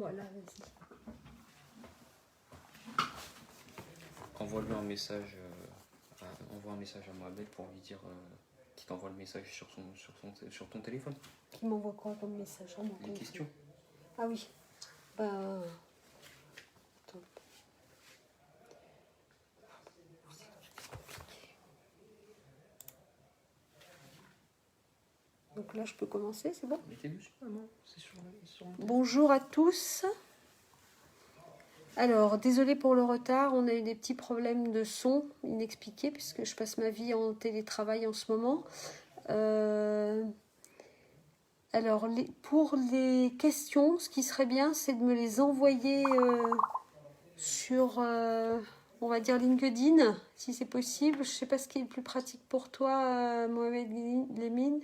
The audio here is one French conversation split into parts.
Voilà, vas-y. Envoie-lui un message, envoie un message à Mohamed pour lui dire qu'il t'envoie le message sur ton téléphone. Qui m'envoie quoi comme message sur mon téléphone ? Questions. Ah oui. Bah. Attends. Donc là, je peux commencer, c'est bon ? Mettez dessus, maman. C'est sur Bonjour à tous. Alors, désolée pour le retard, on a eu des petits problèmes de son inexpliqués puisque je passe ma vie en télétravail en ce moment. Alors, pour les questions, ce qui serait bien, c'est de me les envoyer sur, on va dire, LinkedIn, si c'est possible. Je ne sais pas ce qui est le plus pratique pour toi, Mohamed Lemine.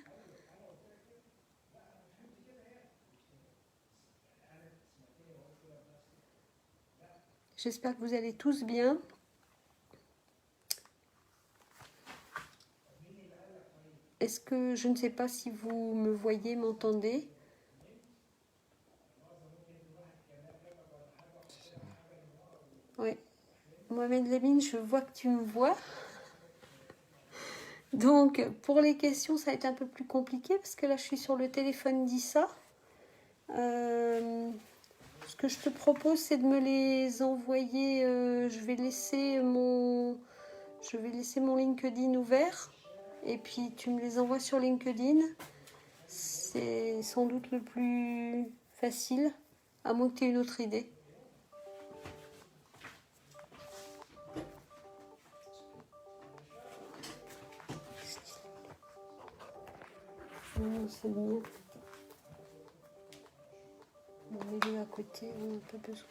J'espère que vous allez tous bien. Est-ce que, je ne sais pas si vous me voyez, m'entendez ? Oui. Mohamed Lemine, je vois que tu me vois. Donc, pour les questions, ça va être un peu plus compliqué parce que là, je suis sur le téléphone d'Issa. Ce que je te propose, c'est de me les envoyer. Je vais laisser mon LinkedIn ouvert. Et puis, tu me les envoies sur LinkedIn. C'est sans doute le plus facile, à moins que tu aies une autre idée. Non, c'est bien. Bon, mets-le à côté, on n'a pas besoin.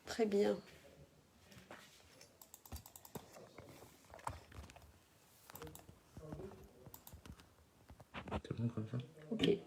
Très bien. C'est bon comme ça ? Ok.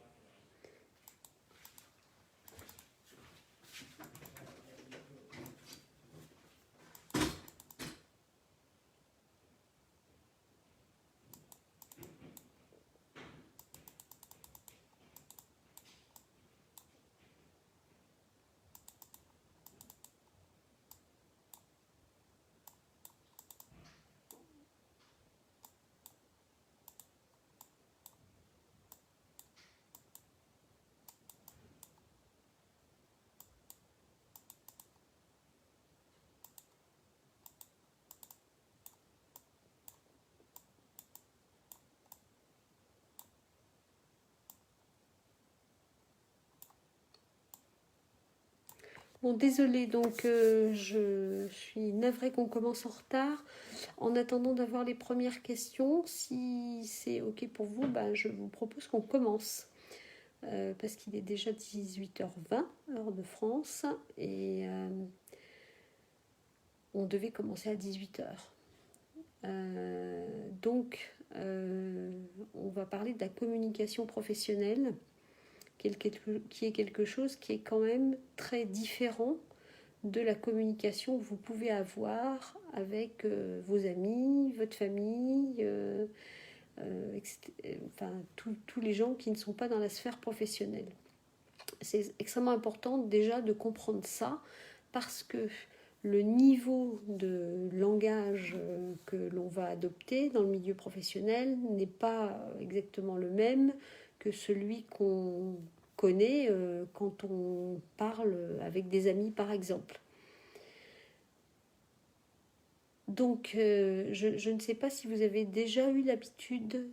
Bon, désolée, donc je suis navrée qu'on commence en retard. En attendant d'avoir les premières questions, si c'est OK pour vous, je vous propose qu'on commence. Parce qu'il est déjà 18h20, heure de France, et on devait commencer à 18h. Donc, on va parler de la communication professionnelle, qui est quelque chose qui est quand même très différent de la communication que vous pouvez avoir avec vos amis, votre famille, tous les gens qui ne sont pas dans la sphère professionnelle. C'est extrêmement important déjà de comprendre ça parce que le niveau de langage que l'on va adopter dans le milieu professionnel n'est pas exactement le même que celui qu'on connaît quand on parle avec des amis par exemple. Donc, je ne sais pas si vous avez déjà eu l'habitude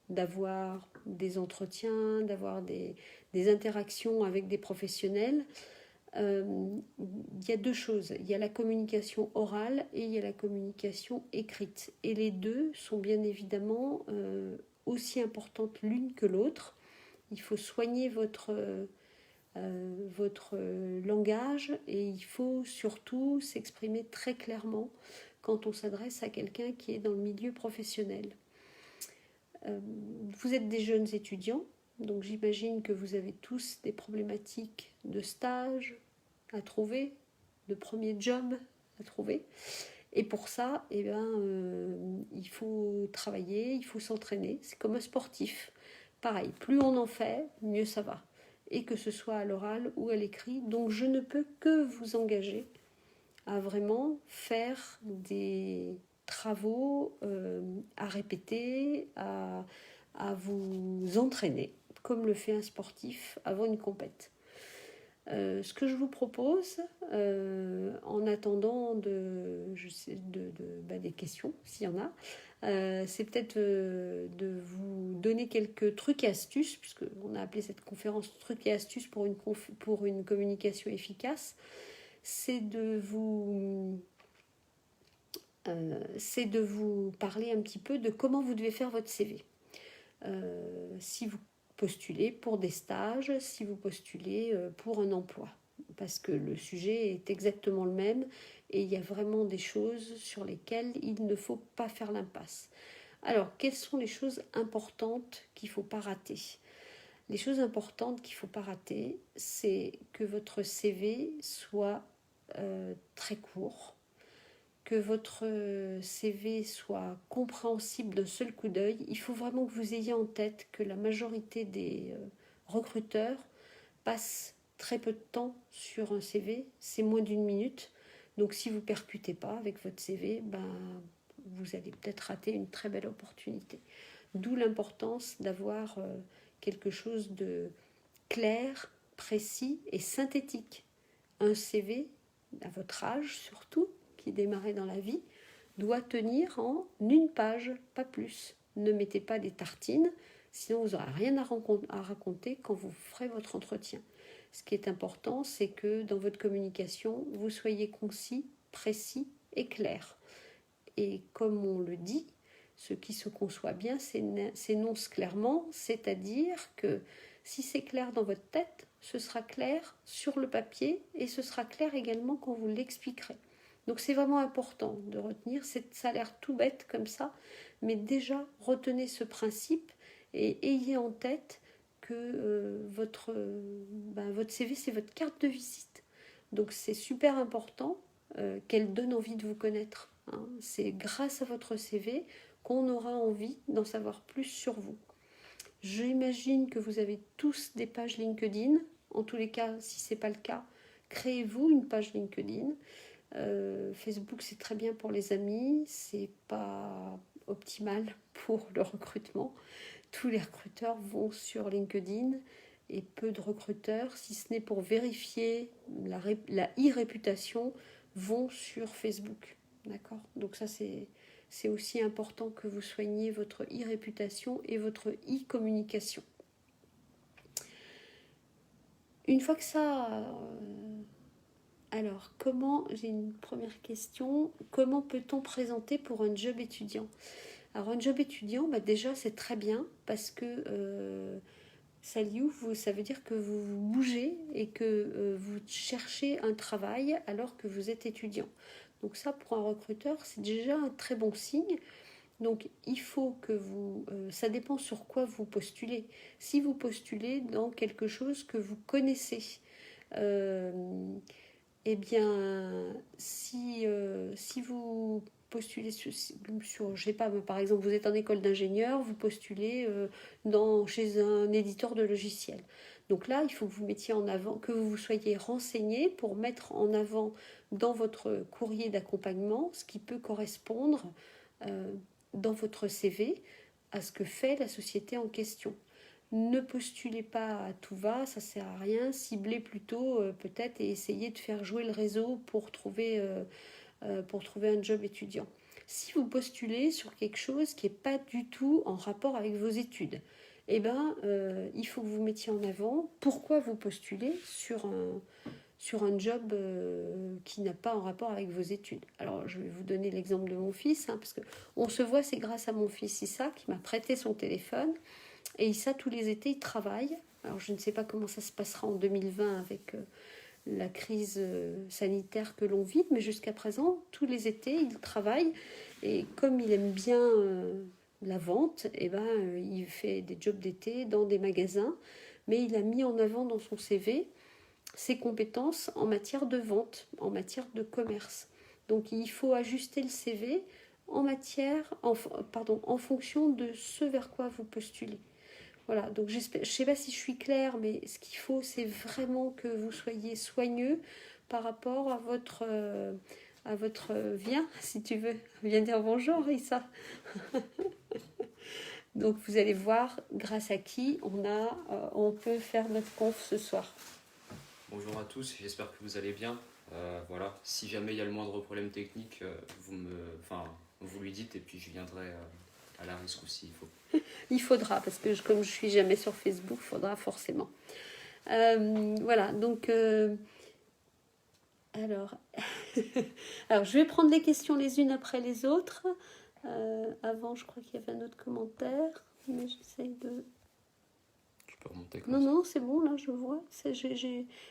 d'avoir des entretiens, d'avoir des interactions avec des professionnels. Il y a deux choses. Il y a la communication orale et il y a la communication écrite. Et les deux sont bien évidemment aussi importantes l'une que l'autre. Il faut soigner votre votre langage et il faut surtout s'exprimer très clairement quand on s'adresse à quelqu'un qui est dans le milieu professionnel. Vous êtes des jeunes étudiants, donc j'imagine que vous avez tous des problématiques de stage à trouver, de premier job à trouver. Et pour ça, il faut travailler, il faut s'entraîner. C'est comme un sportif. Pareil, plus on en fait, mieux ça va. Et que ce soit à l'oral ou à l'écrit. Donc je ne peux que vous engager à vraiment faire des travaux à répéter, à vous entraîner, comme le fait un sportif avant une compète. Ce que je vous propose, en attendant des questions, s'il y en a, c'est peut-être de vous donner quelques trucs et astuces, puisqu'on a appelé cette conférence trucs et astuces pour une communication efficace. C'est de vous parler un petit peu de comment vous devez faire votre CV. Si vous postulez pour des stages, si vous postulez pour un emploi, parce que le sujet est exactement le même et il y a vraiment des choses sur lesquelles il ne faut pas faire l'impasse. Alors, quelles sont les choses importantes qu'il ne faut pas rater ? Les choses importantes qu'il ne faut pas rater, c'est que votre CV soit très court, que votre CV soit compréhensible d'un seul coup d'œil. Il faut vraiment que vous ayez en tête que la majorité des recruteurs passent très peu de temps sur un CV, c'est moins d'1 minute. Donc si vous ne percutez pas avec votre CV, vous allez peut-être rater une très belle opportunité. D'où l'importance d'avoir quelque chose de clair, précis et synthétique. Un CV, à votre âge surtout, qui démarrait dans la vie, doit tenir en 1 page, pas plus. Ne mettez pas des tartines, sinon vous n'aurez rien à raconter quand vous ferez votre entretien. Ce qui est important, c'est que dans votre communication, vous soyez concis, précis et clair. Et comme on le dit, ce qui se conçoit bien s'énonce clairement, c'est-à-dire que si c'est clair dans votre tête, ce sera clair sur le papier et ce sera clair également quand vous l'expliquerez. Donc c'est vraiment important de retenir, ça a l'air tout bête comme ça, mais déjà retenez ce principe et ayez en tête que votre CV c'est votre carte de visite. Donc c'est super important qu'elle donne envie de vous connaître. C'est grâce à votre CV qu'on aura envie d'en savoir plus sur vous. J'imagine que vous avez tous des pages LinkedIn. En tous les cas, si ce n'est pas le cas, créez-vous une page LinkedIn. Facebook, c'est très bien pour les amis, c'est pas optimal pour le recrutement. Tous les recruteurs vont sur LinkedIn et peu de recruteurs, si ce n'est pour vérifier la e-réputation, vont sur Facebook. D'accord ? Donc ça, c'est aussi important que vous soigniez votre e-réputation et votre e-communication. Une fois que ça... Alors, j'ai une première question. Comment peut-on présenter pour un job étudiant ? Alors, un job étudiant, déjà, c'est très bien parce que ça veut dire que vous bougez et que vous cherchez un travail alors que vous êtes étudiant. Donc ça, pour un recruteur, c'est déjà un très bon signe. Donc il faut que ça dépend sur quoi vous postulez. Si vous postulez dans quelque chose que vous connaissez, si vous postulez sur je sais pas, par exemple, vous êtes en école d'ingénieur, vous postulez chez un éditeur de logiciels. Donc là, il faut que vous mettiez en avant, que vous soyez renseigné pour mettre en avant dans votre courrier d'accompagnement ce qui peut correspondre dans votre CV à ce que fait la société en question. Ne postulez pas à tout va, ça sert à rien. Ciblez plutôt peut-être et essayez de faire jouer le réseau pour trouver un job étudiant. Si vous postulez sur quelque chose qui n'est pas du tout en rapport avec vos études, il faut que vous mettiez en avant pourquoi vous postulez sur un job qui n'a pas en rapport avec vos études. Alors, je vais vous donner l'exemple de mon fils, parce qu'on se voit, c'est grâce à mon fils Issa qui m'a prêté son téléphone. Et Issa, tous les étés, il travaille Alors je ne sais pas comment ça se passera en 2020 avec la crise sanitaire que l'on vit, mais jusqu'à présent, tous les étés, il travaille et comme il aime bien la vente, eh ben, il fait des jobs d'été dans des magasins, mais il a mis en avant dans son CV ses compétences en matière de vente, en matière de commerce. Donc il faut ajuster le CV en fonction de ce vers quoi vous postulez. Voilà, donc je ne sais pas si je suis claire, mais ce qu'il faut, c'est vraiment que vous soyez soigneux par rapport à votre viens, si tu veux. Viens dire bonjour, Issa. Donc vous allez voir grâce à qui on peut faire notre conf ce soir. Bonjour à tous, j'espère que vous allez bien. Voilà, si jamais il y a le moindre problème technique, vous lui dites et puis je viendrai à la rescousse s'il faut. Il faudra, parce que comme je suis jamais sur Facebook, il faudra forcément. Voilà, donc alors, je vais prendre les questions les unes après les autres. Avant, je crois qu'il y avait un autre commentaire, mais j'essaye de... Tu peux remonter comme Non, ça. non, c'est bon, là, je vois.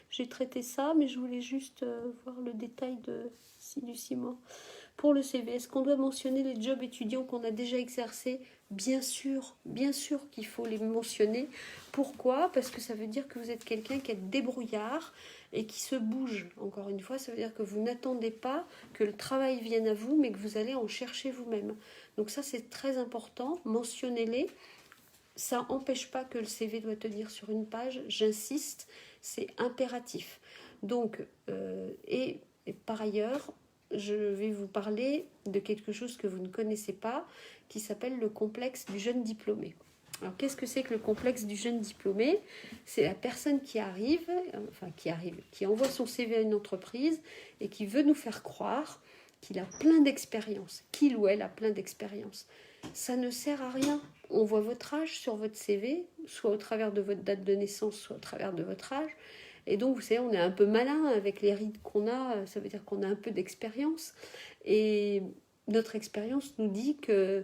J'ai traité ça, mais je voulais juste voir le détail du ciment. Pour le CV, est-ce qu'on doit mentionner les jobs étudiants qu'on a déjà exercés? Bien sûr qu'il faut les mentionner. Pourquoi? Parce que ça veut dire que vous êtes quelqu'un qui est débrouillard et qui se bouge. Encore une fois, ça veut dire que vous n'attendez pas que le travail vienne à vous, mais que vous allez en chercher vous-même. Donc ça, c'est très important. Mentionnez-les. Ça n'empêche pas que le CV doit tenir sur une page. J'insiste, c'est impératif. Donc, et par ailleurs, je vais vous parler de quelque chose que vous ne connaissez pas, qui s'appelle le complexe du jeune diplômé. Alors, qu'est-ce que c'est que le complexe du jeune diplômé? C'est la personne qui envoie son CV à une entreprise et qui veut nous faire croire qu'il a plein d'expérience, qu'il ou elle a plein d'expérience. Ça ne sert à rien. On voit votre âge sur votre CV, soit au travers de votre date de naissance, soit au travers de votre âge. Et donc, vous savez, on est un peu malin avec les rides qu'on a, ça veut dire qu'on a un peu d'expérience. Et notre expérience nous dit que,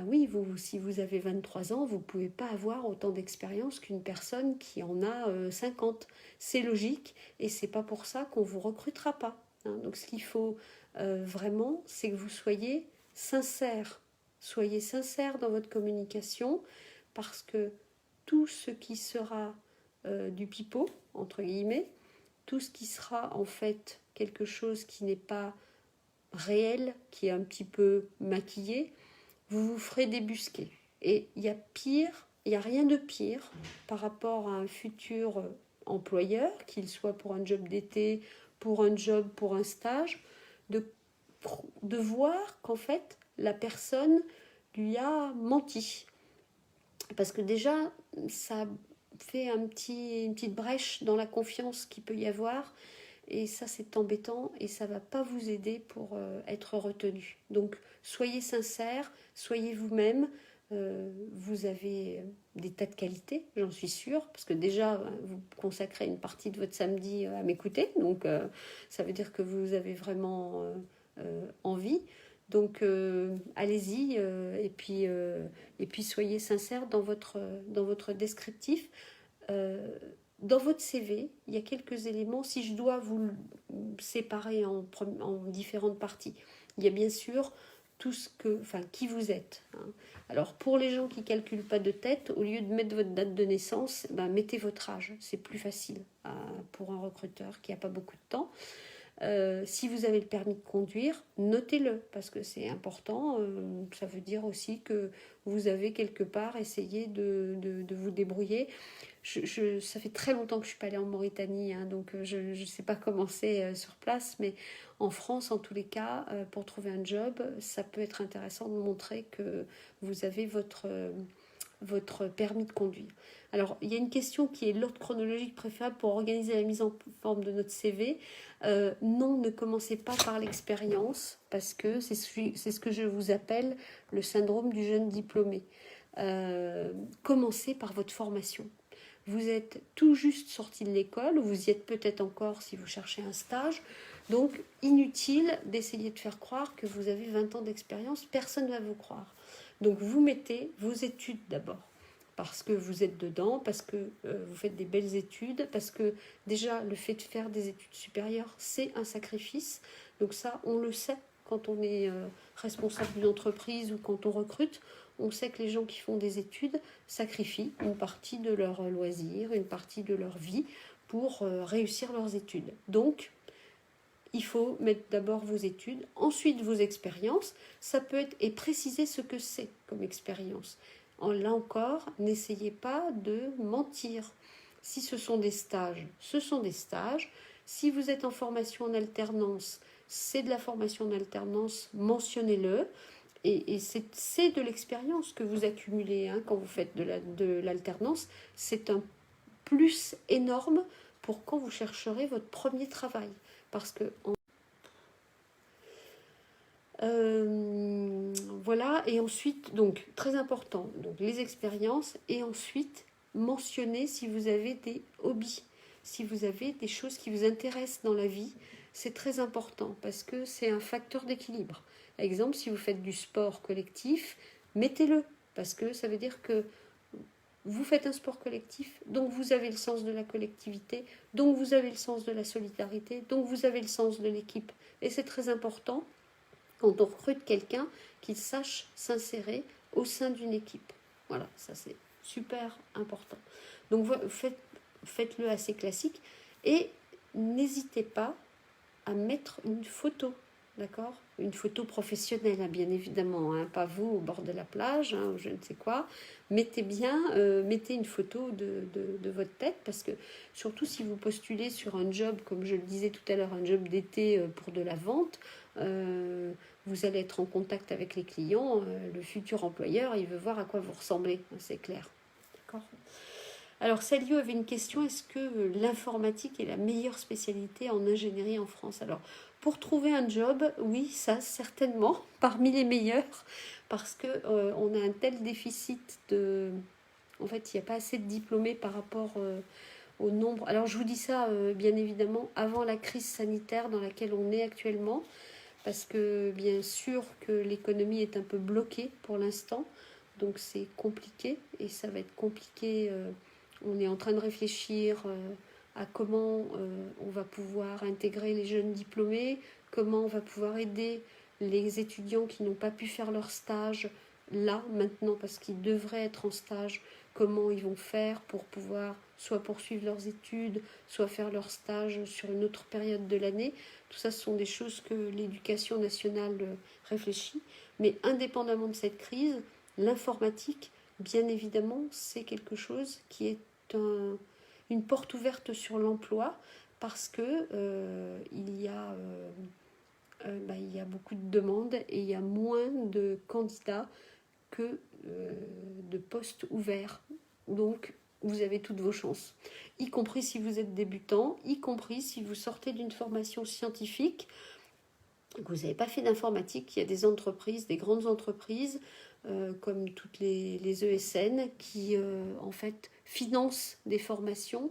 oui, si vous avez 23 ans, vous ne pouvez pas avoir autant d'expérience qu'une personne qui en a 50. C'est logique et ce n'est pas pour ça qu'on ne vous recrutera pas. Hein. Donc, ce qu'il faut vraiment, c'est que vous soyez sincère. Soyez sincère dans votre communication parce que tout ce qui sera du pipeau, entre guillemets, tout ce qui sera en fait quelque chose qui n'est pas réel, qui est un petit peu maquillé, vous vous ferez débusquer. Et il y a rien de pire par rapport à un futur employeur, qu'il soit pour un job d'été, pour un job, pour un stage, de voir qu'en fait, la personne lui a menti. Parce que déjà, ça fait une petite brèche dans la confiance qu'il peut y avoir. Et ça, c'est embêtant et ça ne va pas vous aider pour être retenu. Donc, soyez sincère, soyez vous-même. Vous avez des tas de qualités, j'en suis sûre, parce que déjà, vous consacrez une partie de votre samedi à m'écouter. Donc, ça veut dire que vous avez vraiment envie. Donc, allez-y et puis soyez sincère dans votre descriptif. Dans votre CV, il y a quelques éléments, si je dois vous séparer en différentes parties. Il y a bien sûr qui vous êtes. Hein. Alors, pour les gens qui ne calculent pas de tête, au lieu de mettre votre date de naissance, mettez votre âge. C'est plus facile pour un recruteur qui n'a pas beaucoup de temps. Si vous avez le permis de conduire, notez-le parce que c'est important. Ça veut dire aussi que vous avez quelque part essayé de vous débrouiller. Ça fait très longtemps que je ne suis pas allée en Mauritanie, hein, donc je ne sais pas comment c'est sur place, mais en France, en tous les cas, pour trouver un job, ça peut être intéressant de montrer que vous avez votre permis de conduire. Alors, il y a une question qui est l'ordre chronologique préférable pour organiser la mise en forme de notre CV. Non, ne commencez pas par l'expérience, parce que c'est ce que je vous appelle le syndrome du jeune diplômé. Commencez par votre formation. Vous êtes tout juste sorti de l'école, ou vous y êtes peut-être encore si vous cherchez un stage. Donc, inutile d'essayer de faire croire que vous avez 20 ans d'expérience. Personne ne va vous croire. Donc, vous mettez vos études d'abord. parce que vous êtes dedans, parce que vous faites des belles études, parce que déjà le fait de faire des études supérieures, c'est un sacrifice. Donc ça, on le sait quand on est responsable d'une entreprise ou quand on recrute. On sait que les gens qui font des études sacrifient une partie de leur loisir, une partie de leur vie pour réussir leurs études. Donc, il faut mettre d'abord vos études, ensuite vos expériences. Ça peut être, et préciser ce que c'est comme expérience. Là encore, n'essayez pas de mentir. Si ce sont des stages, ce sont des stages. Si vous êtes en formation en alternance, c'est de la formation en alternance, mentionnez-le. Et c'est de l'expérience que vous accumulez hein, quand vous faites de l'alternance. C'est un plus énorme pour quand vous chercherez votre premier travail. Parce que voilà, et ensuite, donc très important, donc les expériences, et ensuite mentionnez si vous avez des hobbies, si vous avez des choses qui vous intéressent dans la vie, c'est très important parce que c'est un facteur d'équilibre. Par exemple, si vous faites du sport collectif, mettez-le, parce que ça veut dire que vous faites un sport collectif, donc vous avez le sens de la collectivité, donc vous avez le sens de la solidarité, donc vous avez le sens de l'équipe. Et c'est très important quand on recrute quelqu'un qu'il sache s'insérer au sein d'une équipe. Voilà, ça c'est super important. Donc faites-le assez classique et n'hésitez pas à mettre une photo, d'accord? Une photo professionnelle, hein, bien évidemment, hein, pas vous au bord de la plage, hein, ou je ne sais quoi. Mettez une photo de votre tête, parce que surtout si vous postulez sur un job, comme je le disais tout à l'heure, un job d'été pour de la vente, vous allez être en contact avec les clients, le futur employeur, il veut voir à quoi vous ressemblez, hein, c'est clair. D'accord ? Alors, Salio avait une question, est-ce que l'informatique est la meilleure spécialité en ingénierie en France? Alors, pour trouver un job, oui, ça, certainement, parmi les meilleurs, parce qu'on a un tel déficit de... En fait, il n'y a pas assez de diplômés par rapport au nombre. Alors, je vous dis ça, bien évidemment, avant la crise sanitaire dans laquelle on est actuellement, parce que, bien sûr, que l'économie est un peu bloquée pour l'instant, donc c'est compliqué, et ça va être compliqué... on est en train de réfléchir à comment on va pouvoir intégrer les jeunes diplômés, comment on va pouvoir aider les étudiants qui n'ont pas pu faire leur stage là, maintenant, parce qu'ils devraient être en stage, comment ils vont faire pour pouvoir soit poursuivre leurs études, soit faire leur stage sur une autre période de l'année. Tout ça, ce sont des choses que l'éducation nationale réfléchit. Mais indépendamment de cette crise, l'informatique, bien évidemment, c'est quelque chose qui est une porte ouverte sur l'emploi parce que il y a beaucoup de demandes et il y a moins de candidats que de postes ouverts. Donc, vous avez toutes vos chances, y compris si vous êtes débutant, y compris si vous sortez d'une formation scientifique, que vous n'avez pas fait d'informatique. Il y a des entreprises, des grandes entreprises, comme toutes les ESN, qui en fait financent des formations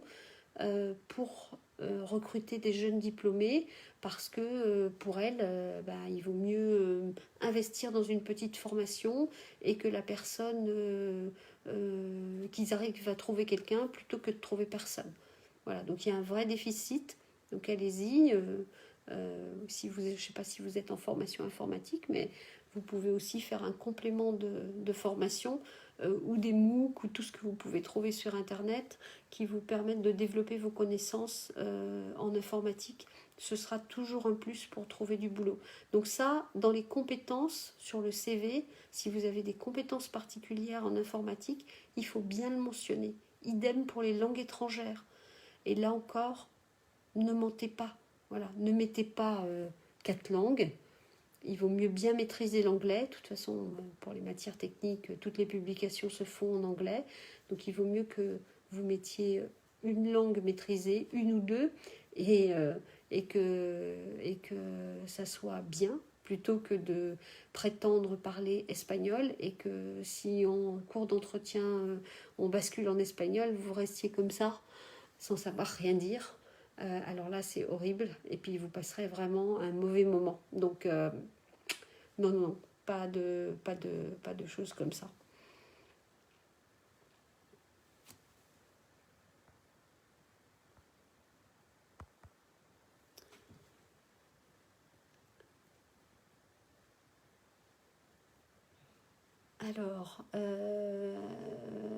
pour recruter des jeunes diplômés, parce que pour elles, il vaut mieux investir dans une petite formation et que la personne, qu'ils arrivent à trouver quelqu'un plutôt que de trouver personne. Voilà, donc il y a un vrai déficit, donc allez-y. Si vous, je ne sais pas si vous êtes en formation informatique, mais vous pouvez aussi faire un complément de formation ou des MOOC ou tout ce que vous pouvez trouver sur Internet qui vous permettent de développer vos connaissances en informatique. Ce sera toujours un plus pour trouver du boulot. Donc ça, dans les compétences sur le CV, si vous avez des compétences particulières en informatique, il faut bien le mentionner. Idem pour les langues étrangères. Et là encore, ne mentez pas. Voilà, ne mettez pas 4 langues. Il vaut mieux bien maîtriser l'anglais. De toute façon, pour les matières techniques, toutes les publications se font en anglais. Donc il vaut mieux que vous mettiez une langue maîtrisée, une ou deux, et que ça soit bien, plutôt que de prétendre parler espagnol et que si en cours d'entretien on bascule en espagnol, vous restiez comme ça sans savoir rien dire. Alors là, c'est horrible. Et puis, vous passerez vraiment un mauvais moment. Donc, non, pas de choses comme ça. Alors,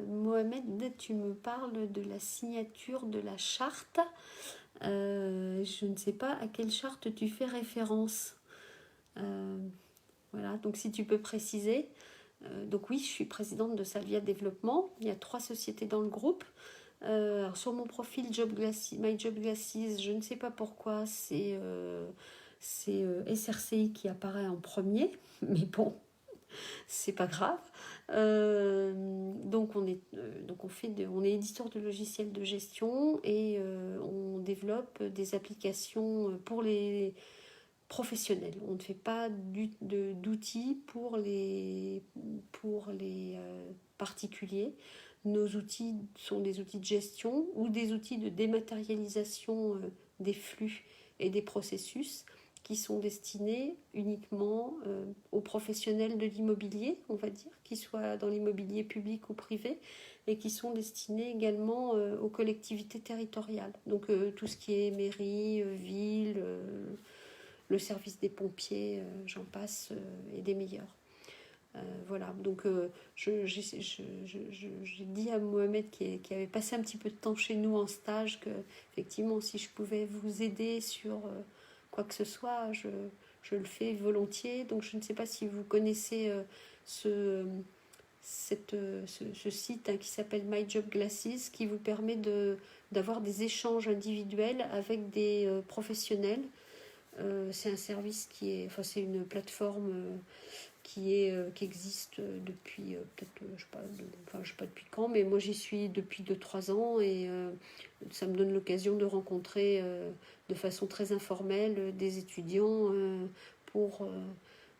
Mohamed, tu me parles de la signature de la charte. Je ne sais pas à quelle charte tu fais référence. Voilà, donc si tu peux préciser. Donc oui, je suis présidente de Salvia Développement. Il y a 3 sociétés dans le groupe. Alors sur mon profil My Job Glasses, je ne sais pas pourquoi, c'est SRCI qui apparaît en premier, mais bon, c'est pas grave. Donc on est éditeur de logiciels de gestion et on développe des applications pour les professionnels. On ne fait pas d'outils pour les particuliers. Nos outils sont des outils de gestion ou des outils de dématérialisation des flux et des processus qui sont destinés uniquement aux professionnels de l'immobilier, on va dire, qu'ils soient dans l'immobilier public ou privé, et qui sont destinés également aux collectivités territoriales. Donc tout ce qui est mairie, ville, le service des pompiers, j'en passe, et des meilleurs. Voilà, donc j'ai dit à Mohamed qui avait passé un petit peu de temps chez nous en stage que effectivement si je pouvais vous aider sur quoi que ce soit, je le fais volontiers. Donc je ne sais pas si vous connaissez ce site qui s'appelle My Job Glasses, qui vous permet d'avoir des échanges individuels avec des professionnels. C'est un service c'est une plateforme qui existe depuis peut-être, je sais pas depuis quand, mais moi j'y suis depuis 2-3 ans et ça me donne l'occasion de rencontrer de façon très informelle des étudiants pour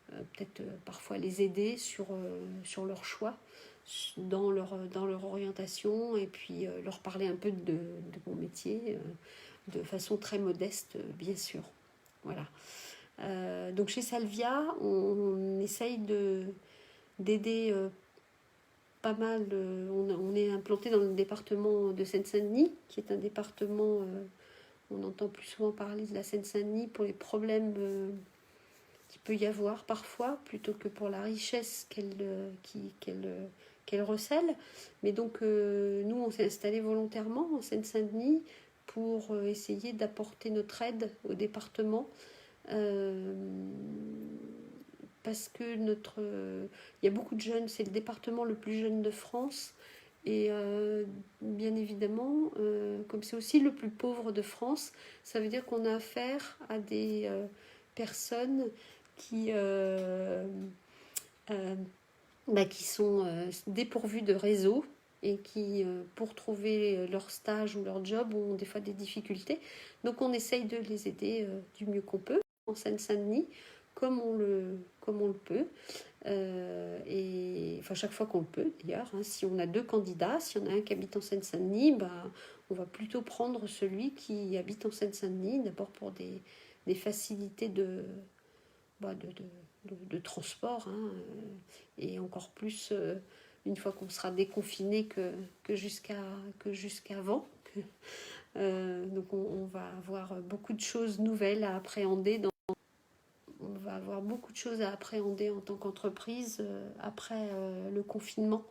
peut-être parfois les aider sur leur choix, dans leur orientation, et puis leur parler un peu de mon métier de façon très modeste, bien sûr. Voilà. Donc chez Salvia, on essaye d'aider pas mal. On est implanté dans le département de Seine-Saint-Denis, qui est un département, on entend plus souvent parler de la Seine-Saint-Denis pour les problèmes qu'il peut y avoir parfois, plutôt que pour la richesse qu'elle recèle. Mais donc nous, on s'est installé volontairement en Seine-Saint-Denis pour essayer d'apporter notre aide au département. Parce que il y a beaucoup de jeunes, c'est le département le plus jeune de France, et bien évidemment, comme c'est aussi le plus pauvre de France, ça veut dire qu'on a affaire à des personnes qui sont dépourvues de réseau et qui, pour trouver leur stage ou leur job, ont des fois des difficultés. Donc on essaye de les aider du mieux qu'on peut en Seine-Saint-Denis, comme on le peut, et enfin chaque fois qu'on le peut d'ailleurs, hein. Si on a 2 candidats, si on a un qui habite en Seine-Saint-Denis, on va plutôt prendre celui qui habite en Seine-Saint-Denis, d'abord pour des facilités de transport, hein, et encore plus une fois qu'on sera déconfiné que jusqu'avant. Donc on va avoir beaucoup de choses nouvelles à appréhender on va avoir beaucoup de choses à appréhender en tant qu'entreprise après le confinement,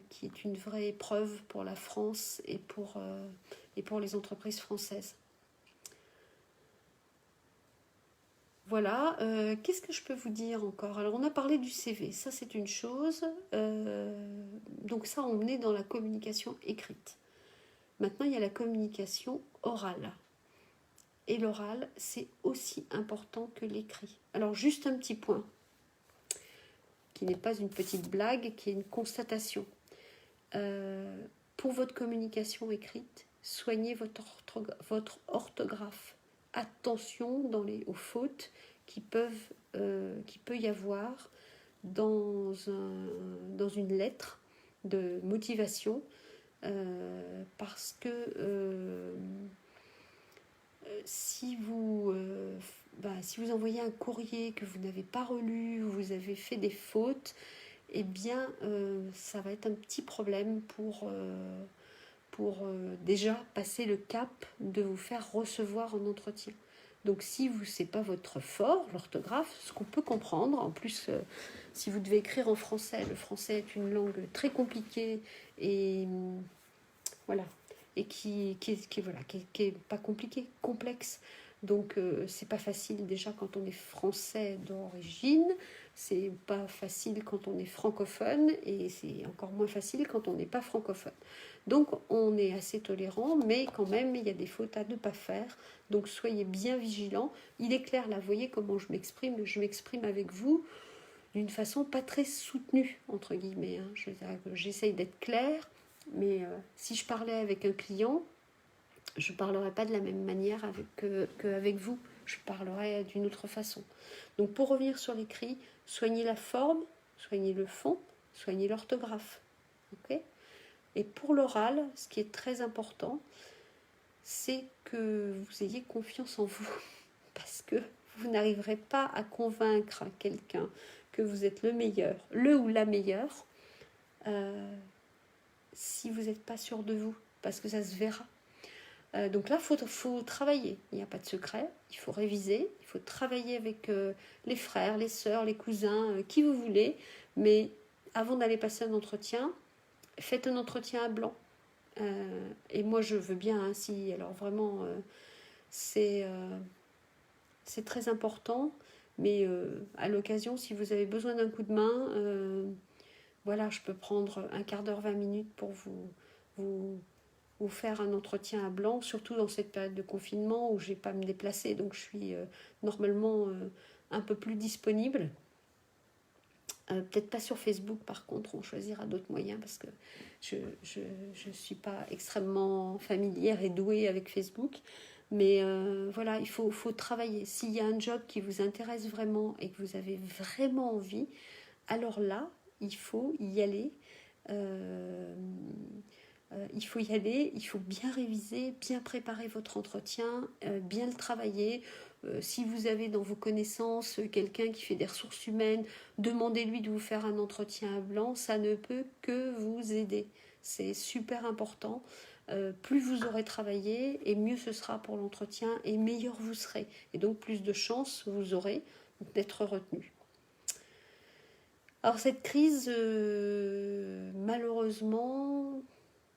qui est une vraie épreuve pour la France et pour les entreprises françaises. Voilà, qu'est-ce que je peux vous dire encore? Alors on a parlé du CV, ça c'est une chose, donc ça on est dans la communication écrite. Maintenant il y a la communication orale. Et l'oral, c'est aussi important que l'écrit. Alors juste un petit point, qui n'est pas une petite blague, qui est une constatation. Pour votre communication écrite, soignez votre orthographe. Attention aux fautes qui peut y avoir dans une lettre de motivation, parce que si vous envoyez un courrier que vous n'avez pas relu, vous avez fait des fautes, eh bien ça va être un petit problème pour déjà passer le cap de vous faire recevoir en entretien. Donc si c'est pas votre fort, l'orthographe, ce qu'on peut comprendre, en plus Si vous devez écrire en français, le français est une langue très compliquée et voilà, et qui est pas compliquée, complexe. Donc c'est pas facile déjà quand on est français d'origine, c'est pas facile quand on est francophone et c'est encore moins facile quand on n'est pas francophone. Donc on est assez tolérant, mais quand même il y a des fautes à ne pas faire. Donc soyez bien vigilants. Il est clair là, vous voyez comment je m'exprime avec vous d'une façon pas très soutenue entre guillemets. J'essaye d'être claire, mais si je parlais avec un client, je ne parlerai pas de la même manière qu'avec vous. Je parlerai d'une autre façon. Donc pour revenir sur l'écrit, soignez la forme, soignez le fond, soignez l'orthographe. Okay ? Et pour l'oral, ce qui est très important, c'est que vous ayez confiance en vous. Parce que vous n'arriverez pas à convaincre quelqu'un que vous êtes le meilleur, le ou la meilleure, si vous n'êtes pas sûr de vous. Parce que ça se verra. Donc là, il faut travailler. Il n'y a pas de secret. Il faut réviser. Il faut travailler avec les frères, les sœurs, les cousins, qui vous voulez. Mais avant d'aller passer un entretien, faites un entretien à blanc. Et moi, je veux bien ainsi. Alors vraiment, c'est très important. Mais à l'occasion, si vous avez besoin d'un coup de main, voilà, je peux prendre un quart d'heure, 20 minutes pour vous faire un entretien à blanc, surtout dans cette période de confinement où je n'ai pas à me déplacer, donc je suis normalement un peu plus disponible. Peut-être pas sur Facebook, par contre, on choisira d'autres moyens parce que je ne suis pas extrêmement familière et douée avec Facebook. Mais voilà, il faut travailler. S'il y a un job qui vous intéresse vraiment et que vous avez vraiment envie, alors là, il faut y aller. Il faut y aller, il faut bien réviser, bien préparer votre entretien, bien le travailler. Si vous avez dans vos connaissances quelqu'un qui fait des ressources humaines, demandez-lui de vous faire un entretien à blanc, ça ne peut que vous aider. C'est super important. Plus vous aurez travaillé, et mieux ce sera pour l'entretien, et meilleur vous serez. Et donc plus de chances vous aurez d'être retenu. Alors cette crise, malheureusement,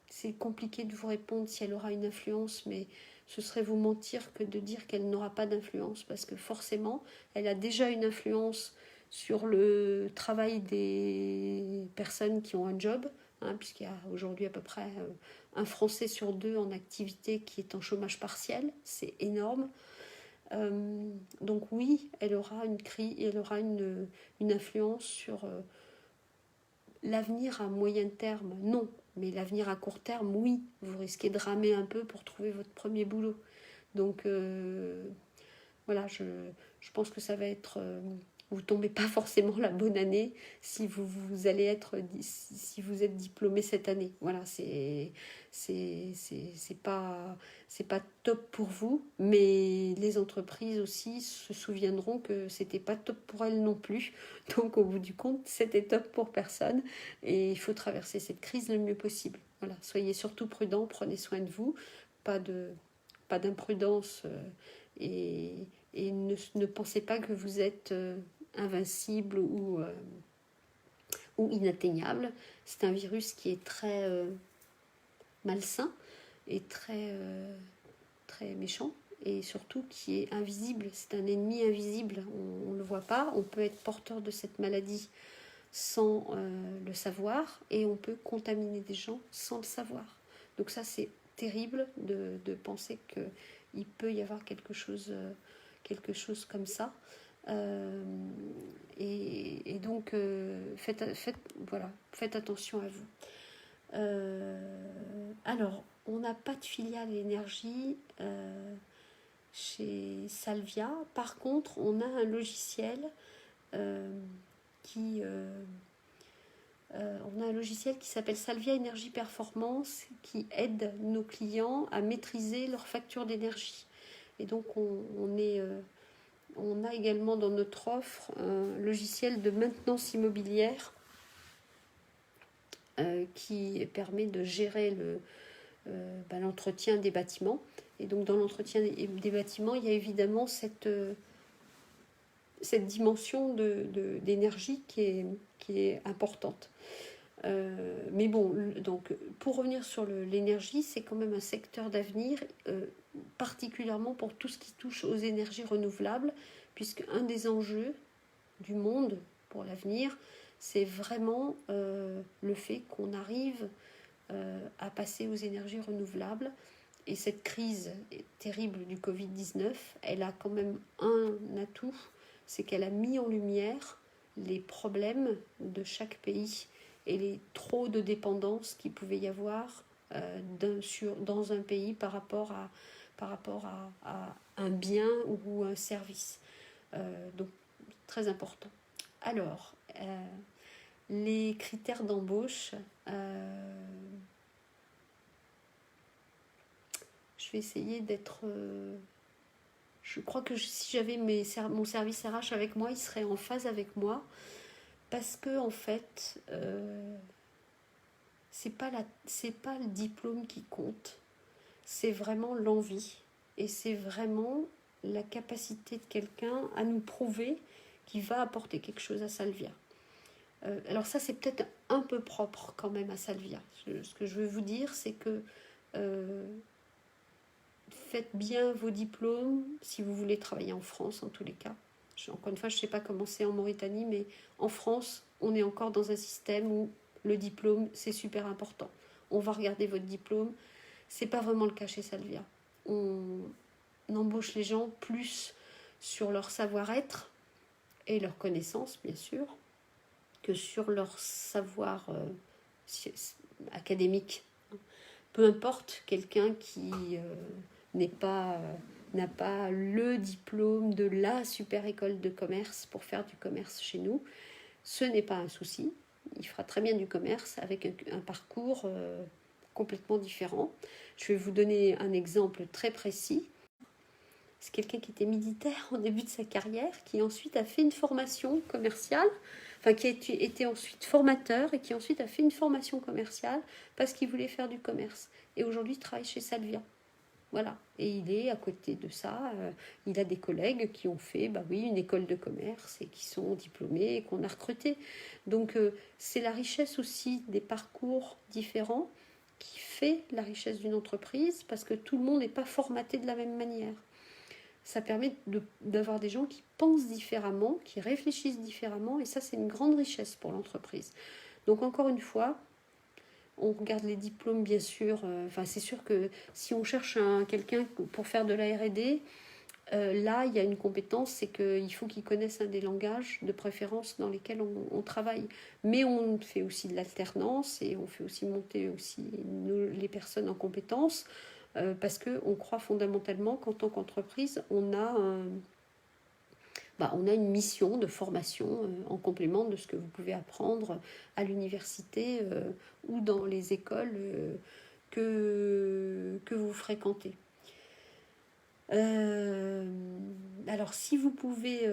c'est compliqué de vous répondre si elle aura une influence, mais ce serait vous mentir que de dire qu'elle n'aura pas d'influence, parce que forcément, elle a déjà une influence sur le travail des personnes qui ont un job, puisqu'il y a aujourd'hui à peu près un Français sur deux en activité qui est en chômage partiel, c'est énorme. Donc oui, elle aura une influence sur l'avenir à moyen terme, non. Mais l'avenir à court terme, oui, vous risquez de ramer un peu pour trouver votre premier boulot. Donc voilà, je pense que ça va être... vous ne tombez pas forcément la bonne année si vous êtes diplômé cette année. Voilà, c'est pas top pour vous, mais les entreprises aussi se souviendront que c'était pas top pour elles non plus. Donc au bout du compte, c'était top pour personne et il faut traverser cette crise le mieux possible. Voilà, soyez surtout prudents, prenez soin de vous, pas d'imprudence et ne pensez pas que vous êtes invincible ou inatteignable. C'est un virus qui est très malsain et très méchant et surtout qui est invisible. C'est un ennemi invisible, on ne le voit pas. On peut être porteur de cette maladie sans le savoir et on peut contaminer des gens sans le savoir. Donc ça, c'est terrible de penser qu'il peut y avoir quelque chose comme ça. Et donc faites attention à vous. Alors, on n'a pas de filiale énergie chez Salvia. Par contre, on a un logiciel qui s'appelle Salvia Énergie Performance qui aide nos clients à maîtriser leur facture d'énergie. Et donc, on a également dans notre offre un logiciel de maintenance immobilière qui permet de gérer l'entretien des bâtiments. Et donc dans l'entretien des bâtiments, il y a évidemment cette cette dimension d'énergie qui est importante. Mais bon, donc pour revenir sur l'énergie, c'est quand même un secteur d'avenir, particulièrement pour tout ce qui touche aux énergies renouvelables, puisque un des enjeux du monde pour l'avenir, c'est vraiment le fait qu'on arrive à passer aux énergies renouvelables. Et cette crise terrible du Covid-19, elle a quand même un atout, c'est qu'elle a mis en lumière les problèmes de chaque pays et les trop de dépendance qu'il pouvait y avoir dans un pays par rapport à un bien ou un service. Donc, très important. Alors, les critères d'embauche, je vais essayer d'être... je crois que si j'avais mon service RH avec moi, il serait en phase avec moi, parce que en fait, c'est pas le diplôme qui compte, c'est vraiment l'envie, et c'est vraiment la capacité de quelqu'un à nous prouver qu'il va apporter quelque chose à Salvia. Alors ça, c'est peut-être un peu propre quand même à Salvia. Ce que je veux vous dire, c'est que faites bien vos diplômes si vous voulez travailler en France, en tous les cas. Encore une fois, je ne sais pas comment c'est en Mauritanie, mais en France, on est encore dans un système où le diplôme, c'est super important. On va regarder votre diplôme. Ce n'est pas vraiment le cas chez Salvia. On embauche les gens plus sur leur savoir-être et leur connaissance, bien sûr, que sur leur savoir académique. Peu importe, quelqu'un qui n'a pas le diplôme de la super école de commerce pour faire du commerce chez nous, ce n'est pas un souci. Il fera très bien du commerce avec un parcours complètement différent. Je vais vous donner un exemple très précis. C'est quelqu'un qui était militaire au début de sa carrière, qui ensuite a fait une formation commerciale, qui a été ensuite formateur et qui ensuite a fait une formation commerciale parce qu'il voulait faire du commerce. Et aujourd'hui, il travaille chez Salvia. Voilà. Et il est à côté de ça, il a des collègues qui ont fait une école de commerce et qui sont diplômés et qu'on a recrutés. Donc c'est la richesse aussi des parcours différents qui fait la richesse d'une entreprise, parce que tout le monde n'est pas formaté de la même manière. Ça permet d'avoir des gens qui pensent différemment, qui réfléchissent différemment, et ça, c'est une grande richesse pour l'entreprise. Donc, encore une fois, on regarde les diplômes, bien sûr. C'est sûr que si on cherche quelqu'un pour faire de la R&D, là, il y a une compétence, c'est qu'il faut qu'il connaisse un des langages de préférence dans lesquels on travaille. Mais on fait aussi de l'alternance et on fait aussi monter aussi les personnes en compétences. Parce qu'on croit fondamentalement qu'en tant qu'entreprise, on a une mission de formation en complément de ce que vous pouvez apprendre à l'université ou dans les écoles que vous fréquentez. Alors, si vous pouvez...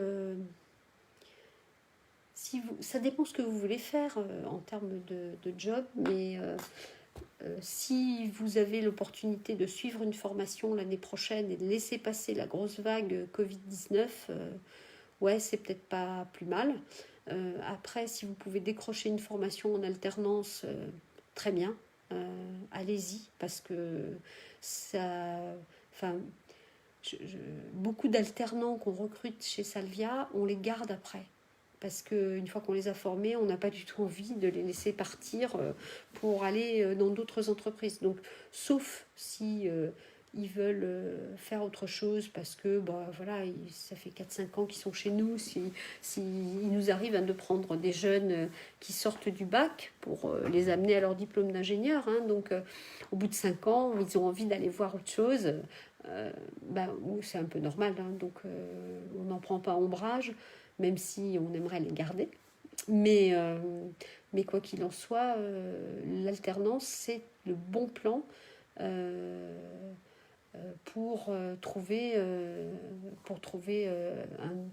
ça dépend ce que vous voulez faire en termes de job, mais... si vous avez l'opportunité de suivre une formation l'année prochaine et de laisser passer la grosse vague Covid-19, c'est peut-être pas plus mal. Après, si vous pouvez décrocher une formation en alternance, très bien, allez-y, parce que ça... beaucoup d'alternants qu'on recrute chez Salvia, on les garde après. Parce qu'une fois qu'on les a formés, on n'a pas du tout envie de les laisser partir pour aller dans d'autres entreprises. Donc, sauf si ils veulent faire autre chose, parce que ça fait 4-5 ans qu'ils sont chez nous, si il nous arrive de prendre des jeunes qui sortent du bac pour les amener à leur diplôme d'ingénieur. Donc, au bout de 5 ans, ils ont envie d'aller voir autre chose. C'est un peu normal, donc on n'en prend pas ombrage, même si on aimerait les garder. Mais quoi qu'il en soit, l'alternance, c'est le bon plan pour trouver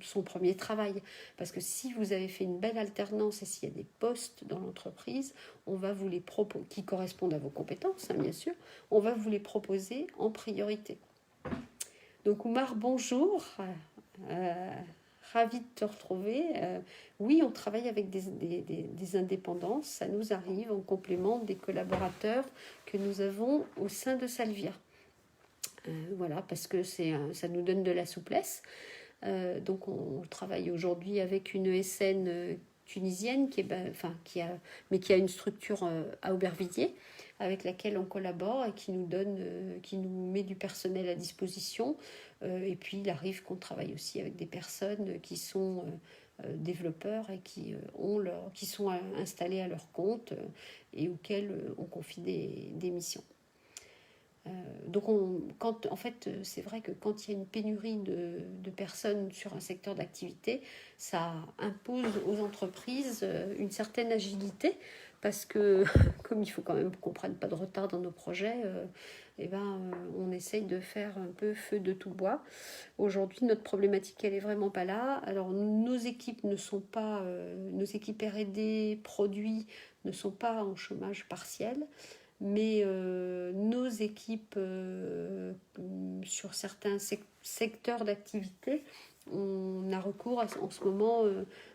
son premier travail. Parce que si vous avez fait une belle alternance et s'il y a des postes dans l'entreprise, on va vous les proposer, qui correspondent à vos compétences, bien sûr, on va vous les proposer en priorité. Donc Oumar, bonjour. ravie de te retrouver. Oui, on travaille avec des indépendants, ça nous arrive en complément des collaborateurs que nous avons au sein de Salvia. Voilà, parce que ça nous donne de la souplesse. Donc on travaille aujourd'hui avec une ESN tunisienne qui a une structure à Aubervilliers avec laquelle on collabore et qui nous met du personnel à disposition. Et puis il arrive qu'on travaille aussi avec des personnes qui sont développeurs et qui sont installés à leur compte et auxquels on confie des missions. Donc, en fait, c'est vrai que quand il y a une pénurie de personnes sur un secteur d'activité, ça impose aux entreprises une certaine agilité parce que, comme il faut quand même qu'on ne prenne pas de retard dans nos projets, on essaye de faire un peu feu de tout bois. Aujourd'hui, notre problématique, elle n'est vraiment pas là. Alors, nos équipes nos équipes R&D, produits, ne sont pas en chômage partiel. Mais nos équipes sur certains secteurs d'activité, on a recours en ce moment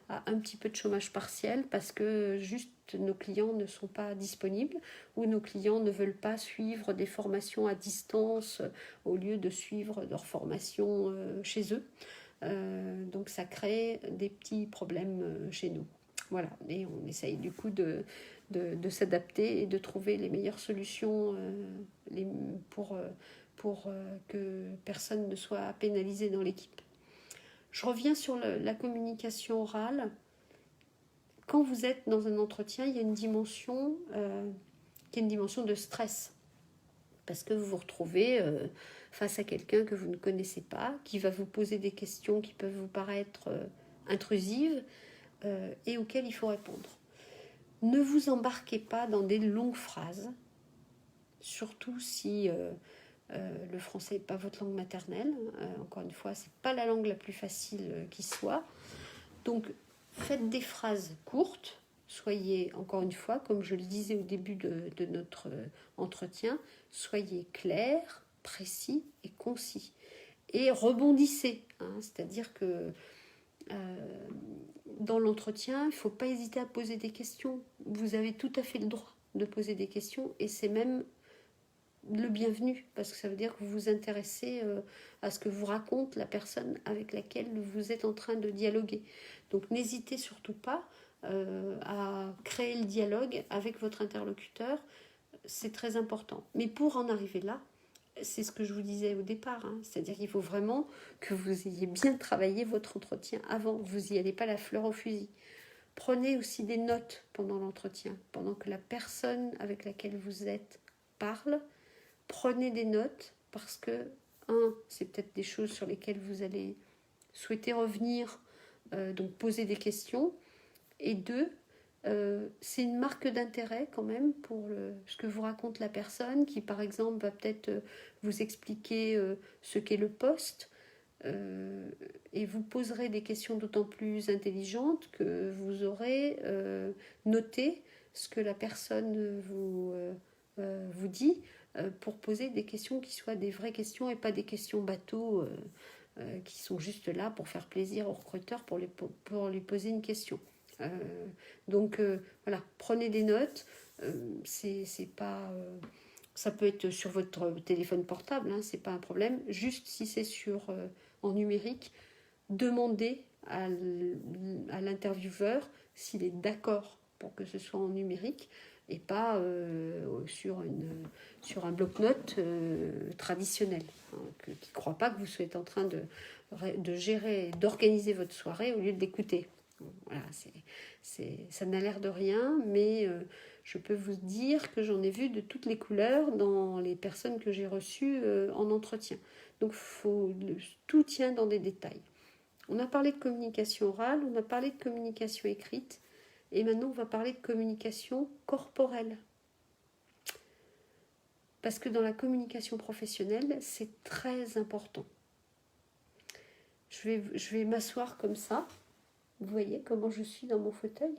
à un petit peu de chômage partiel parce que juste nos clients ne sont pas disponibles ou nos clients ne veulent pas suivre des formations à distance au lieu de suivre leur formation chez eux. Donc ça crée des petits problèmes chez nous. Voilà, et on essaye du coup de s'adapter et de trouver les meilleures solutions pour que personne ne soit pénalisé dans l'équipe. Je reviens sur la communication orale. Quand vous êtes dans un entretien, il y a une dimension qui est une dimension de stress. Parce que vous vous retrouvez face à quelqu'un que vous ne connaissez pas, qui va vous poser des questions qui peuvent vous paraître intrusives et auxquelles il faut répondre. Ne vous embarquez pas dans des longues phrases, surtout si le français n'est pas votre langue maternelle. Encore une fois, ce n'est pas la langue la plus facile qui soit. Donc, faites des phrases courtes. Soyez, encore une fois, comme je le disais au début de notre entretien, soyez clair, précis et concis. Et rebondissez. C'est-à-dire que dans l'entretien, il ne faut pas hésiter à poser des questions. Vous avez tout à fait le droit de poser des questions et c'est même le bienvenu parce que ça veut dire que vous vous intéressez à ce que vous raconte la personne avec laquelle vous êtes en train de dialoguer. Donc n'hésitez surtout pas à créer le dialogue avec votre interlocuteur, c'est très important. Mais pour en arriver là, c'est ce que je vous disais au départ, c'est-à-dire qu'il faut vraiment que vous ayez bien travaillé votre entretien avant, vous n'y allez pas la fleur au fusil. Prenez aussi des notes pendant l'entretien, pendant que la personne avec laquelle vous êtes parle, prenez des notes parce que, c'est peut-être des choses sur lesquelles vous allez souhaiter revenir, donc poser des questions, et 2, c'est une marque d'intérêt quand même pour ce que vous raconte la personne qui par exemple va peut-être vous expliquer ce qu'est le poste et vous poserez des questions d'autant plus intelligentes que vous aurez noté ce que la personne vous dit pour poser des questions qui soient des vraies questions et pas des questions bateaux qui sont juste là pour faire plaisir au recruteur pour lui poser une question. Donc voilà, prenez des notes. C'est pas, ça peut être sur votre téléphone portable, c'est pas un problème. Juste si c'est en numérique, demandez à l'intervieweur s'il est d'accord pour que ce soit en numérique et pas sur un bloc-notes traditionnel, qui ne croit pas que vous soyez en train de gérer, d'organiser votre soirée au lieu de l'écouter. Voilà, ça n'a l'air de rien, mais je peux vous dire que j'en ai vu de toutes les couleurs dans les personnes que j'ai reçues en entretien. Donc tout tient dans des détails. On a parlé de communication orale, on a parlé de communication écrite, et maintenant on va parler de communication corporelle. Parce que dans la communication professionnelle, c'est très important. Je vais m'asseoir comme ça. Vous voyez comment je suis dans mon fauteuil ?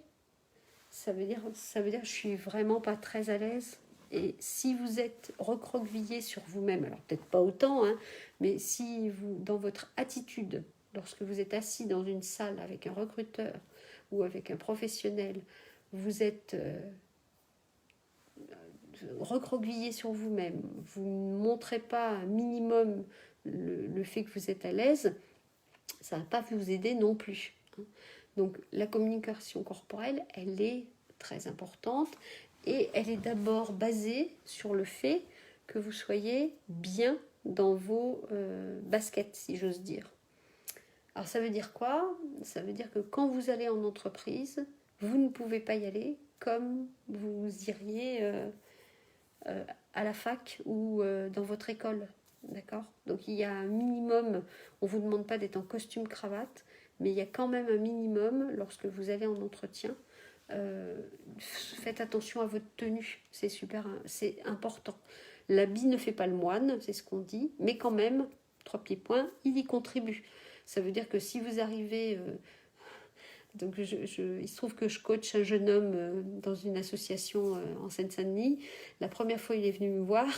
Ça veut dire que je suis vraiment pas très à l'aise. Et si vous êtes recroquevillé sur vous-même, alors peut-être pas autant, mais si vous, dans votre attitude, lorsque vous êtes assis dans une salle avec un recruteur ou avec un professionnel, vous êtes recroquevillé sur vous-même, vous ne montrez pas un minimum le fait que vous êtes à l'aise, ça ne va pas vous aider non plus. Donc la communication corporelle, elle est très importante et elle est d'abord basée sur le fait que vous soyez bien dans vos baskets, si j'ose dire. Alors ça veut dire quoi? Ça veut dire que quand vous allez en entreprise, vous ne pouvez pas y aller comme vous iriez à la fac ou dans votre école. D'accord? Donc il y a un minimum, on ne vous demande pas d'être en costume cravate, mais il y a quand même un minimum lorsque vous allez en entretien. Faites attention à votre tenue, c'est important. L'habit ne fait pas le moine, c'est ce qu'on dit, mais quand même, 3 petits points, il y contribue. Ça veut dire que si vous arrivez... donc il se trouve que je coach un jeune homme dans une association en Seine-Saint-Denis. La première fois, il est venu me voir.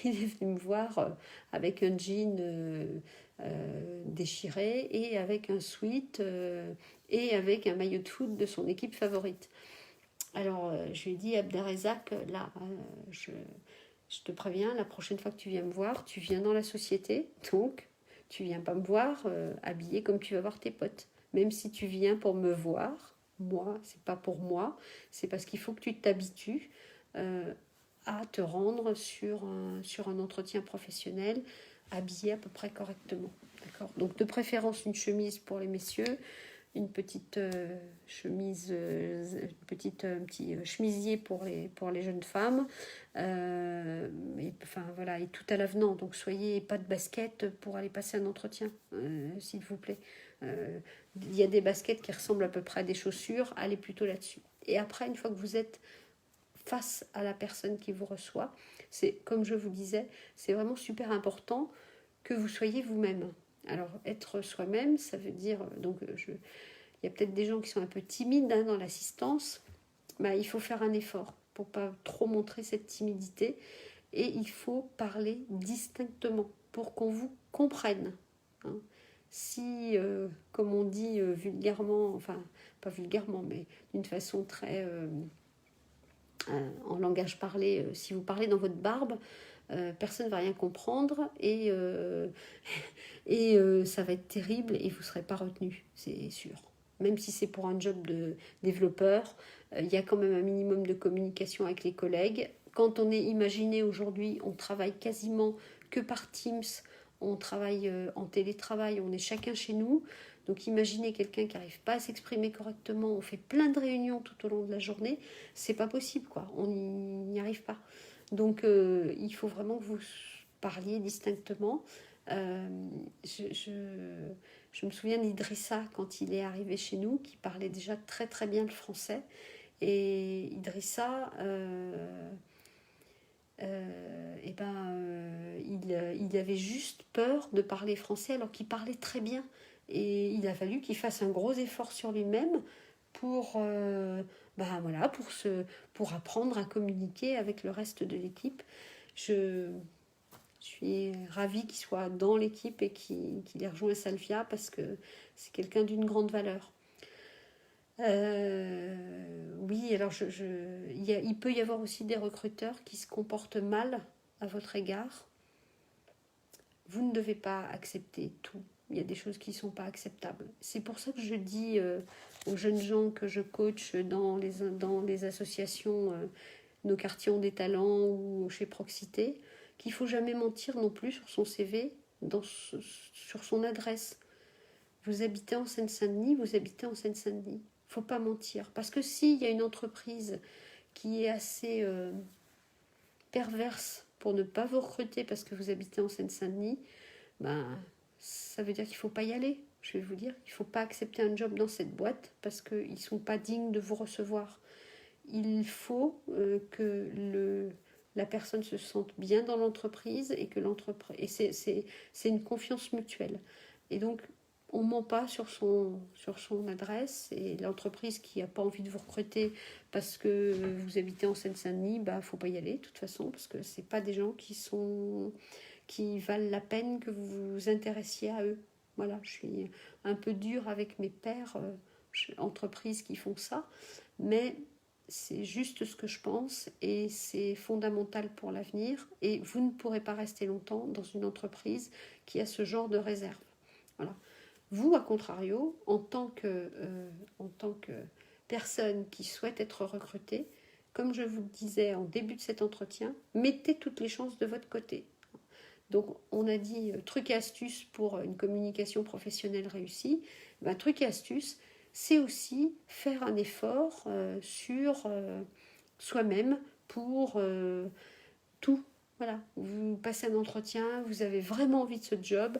Il est venu me voir avec un jean déchiré et avec un sweat et avec un maillot de foot de son équipe favorite. Alors, je lui ai dit, Abderrazak, là, je te préviens, la prochaine fois que tu viens me voir, tu viens dans la société, donc tu viens pas me voir habillé comme tu vas voir tes potes. Même si tu viens pour me voir, moi, c'est pas pour moi, c'est parce qu'il faut que tu t'habitues à te rendre sur un entretien professionnel habillé à peu près correctement. D'accord ? Donc de préférence une chemise pour les messieurs, une petite chemise, un petit chemisier pour les jeunes femmes, et tout à l'avenant. Donc soyez pas de basket pour aller passer un entretien, s'il vous plaît. Il y a des baskets qui ressemblent à peu près à des chaussures, allez plutôt là-dessus. Et après, une fois que vous êtes face à la personne qui vous reçoit, c'est comme je vous disais, c'est vraiment super important que vous soyez vous-même. Alors être soi-même, ça veut dire il y a peut-être des gens qui sont un peu timides dans l'assistance, il faut faire un effort pour pas trop montrer cette timidité et il faut parler distinctement pour qu'on vous comprenne. Si, comme on dit vulgairement, enfin pas vulgairement, mais d'une façon très en langage parlé, si vous parlez dans votre barbe, personne ne va rien comprendre et ça va être terrible et vous ne serez pas retenu, c'est sûr. Même si c'est pour un job de développeur, il y a quand même un minimum de communication avec les collègues. Quand on est imaginé aujourd'hui, on travaille quasiment que par Teams, on travaille en télétravail, on est chacun chez nous. Donc imaginez quelqu'un qui n'arrive pas à s'exprimer correctement, on fait plein de réunions tout au long de la journée, c'est pas possible, quoi. On n'y arrive pas. Donc il faut vraiment que vous parliez distinctement. Je me souviens d'Idrissa quand il est arrivé chez nous, qui parlait déjà très très bien le français. Et Idrissa, il avait juste peur de parler français alors qu'il parlait très bien. Et il a fallu qu'il fasse un gros effort sur lui-même pour apprendre à communiquer avec le reste de l'équipe. Je suis ravie qu'il soit dans l'équipe et qu'il ait rejoint Salvia parce que c'est quelqu'un d'une grande valeur. Oui, alors il peut y avoir aussi des recruteurs qui se comportent mal à votre égard. Vous ne devez pas accepter tout. Il y a des choses qui ne sont pas acceptables. C'est pour ça que je dis aux jeunes gens que je coach dans les associations Nos quartiers ont des talents ou chez Proxité, qu'il ne faut jamais mentir non plus sur son CV, sur son adresse. Vous habitez en Seine-Saint-Denis, vous habitez en Seine-Saint-Denis. Il ne faut pas mentir. Parce que s'il y a une entreprise qui est assez perverse pour ne pas vous recruter parce que vous habitez en Seine-Saint-Denis, ça veut dire qu'il ne faut pas y aller. Je vais vous dire, il ne faut pas accepter un job dans cette boîte parce qu'ils ne sont pas dignes de vous recevoir. Il faut que la personne se sente bien dans l'entreprise et que l'entreprise... Et c'est une confiance mutuelle. Et donc, on ne ment pas sur son adresse. Et l'entreprise qui n'a pas envie de vous recruter parce que vous habitez en Seine-Saint-Denis, il ne faut pas y aller de toute façon parce que ce n'est pas des gens qui valent la peine que vous vous intéressiez à eux. Voilà, je suis un peu dure avec mes pairs entreprises qui font ça, mais c'est juste ce que je pense et c'est fondamental pour l'avenir. Et vous ne pourrez pas rester longtemps dans une entreprise qui a ce genre de réserve. Voilà. Vous, à contrario, en tant que personne qui souhaite être recrutée, comme je vous le disais en début de cet entretien, mettez toutes les chances de votre côté. Donc, on a dit trucs et astuces pour une communication professionnelle réussie. Ben, trucs et astuces, c'est aussi faire un effort sur soi-même pour tout. Voilà, vous passez un entretien, vous avez vraiment envie de ce job,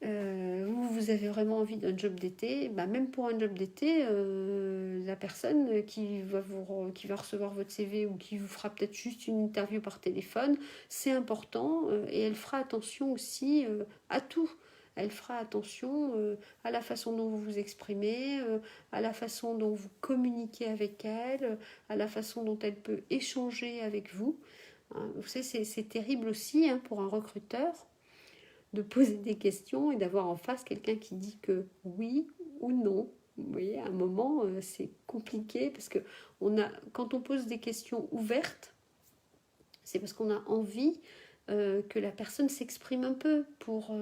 vous avez vraiment envie d'un job d'été, bah même pour un job d'été, la personne qui va recevoir votre CV ou qui vous fera peut-être juste une interview par téléphone, c'est important et elle fera attention aussi à tout. Elle fera attention à la façon dont vous vous exprimez, à la façon dont vous communiquez avec elle, à la façon dont elle peut échanger avec vous. Hein, vous savez, c'est terrible aussi pour un recruteur de poser des questions et d'avoir en face quelqu'un qui dit que oui ou non. Vous voyez, à un moment, c'est compliqué parce que quand on pose des questions ouvertes, c'est parce qu'on a envie que la personne s'exprime un peu pour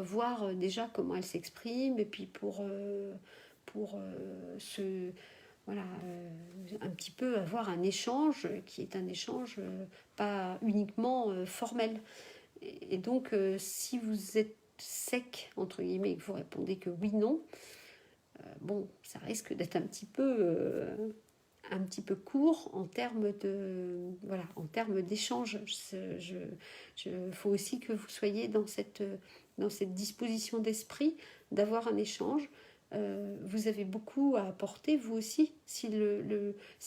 voir déjà comment elle s'exprime et puis pour un petit peu avoir un échange qui est un échange pas uniquement formel. Et donc, si vous êtes sec, entre guillemets, et que vous répondez que oui, non, bon, ça risque d'être un petit peu court en termes d'échange. Il faut aussi que vous soyez dans cette disposition d'esprit d'avoir un échange. Vous avez beaucoup à apporter, vous aussi. Si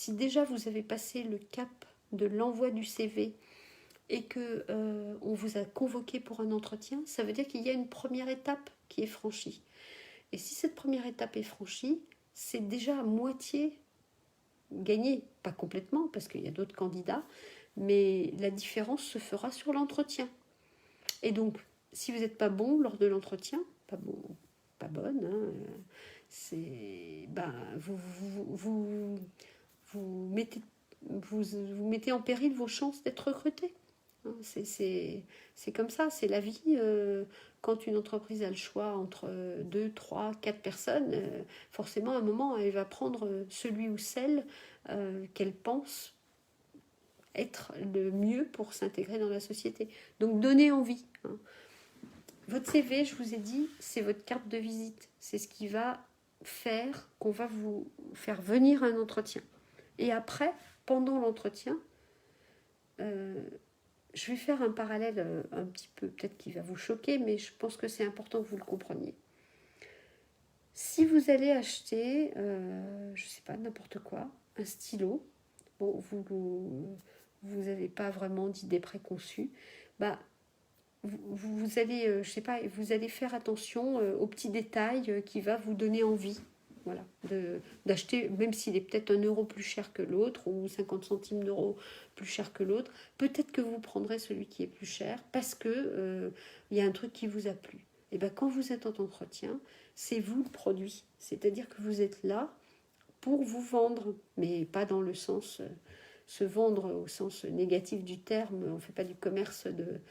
déjà vous avez passé le cap de l'envoi du CV et que on vous a convoqué pour un entretien, ça veut dire qu'il y a une première étape qui est franchie. Et si cette première étape est franchie, c'est déjà à moitié gagné, pas complètement, parce qu'il y a d'autres candidats, mais la différence se fera sur l'entretien. Et donc, si vous n'êtes pas bon lors de l'entretien, pas bonne, vous mettez en péril vos chances d'être recruté. C'est comme ça, c'est la vie. Quand une entreprise a le choix entre 2, 3, 4 personnes, forcément à un moment elle va prendre celui ou celle qu'elle pense être le mieux pour s'intégrer dans la société. Donc donnez envie. Votre CV, je vous ai dit, c'est votre carte de visite. C'est ce qui va faire qu'on va vous faire venir un entretien. Et après, pendant l'entretien, je vais faire un parallèle un petit peu, peut-être qui va vous choquer, mais je pense que c'est important que vous le compreniez. Si vous allez acheter, je ne sais pas, n'importe quoi, un stylo, bon, vous n'avez pas vraiment d'idée préconçue, vous allez, je sais pas, vous allez faire attention aux petits détails qui va vous donner envie. Voilà, d'acheter, même s'il est peut-être 1 euro plus cher que l'autre ou 50 centimes d'euros plus cher que l'autre, peut-être que vous prendrez celui qui est plus cher parce que y a un truc qui vous a plu. Et bien quand vous êtes en entretien, c'est vous le produit. C'est-à-dire que vous êtes là pour vous vendre, mais pas dans le sens, se vendre au sens négatif du terme. On ne fait pas du commerce de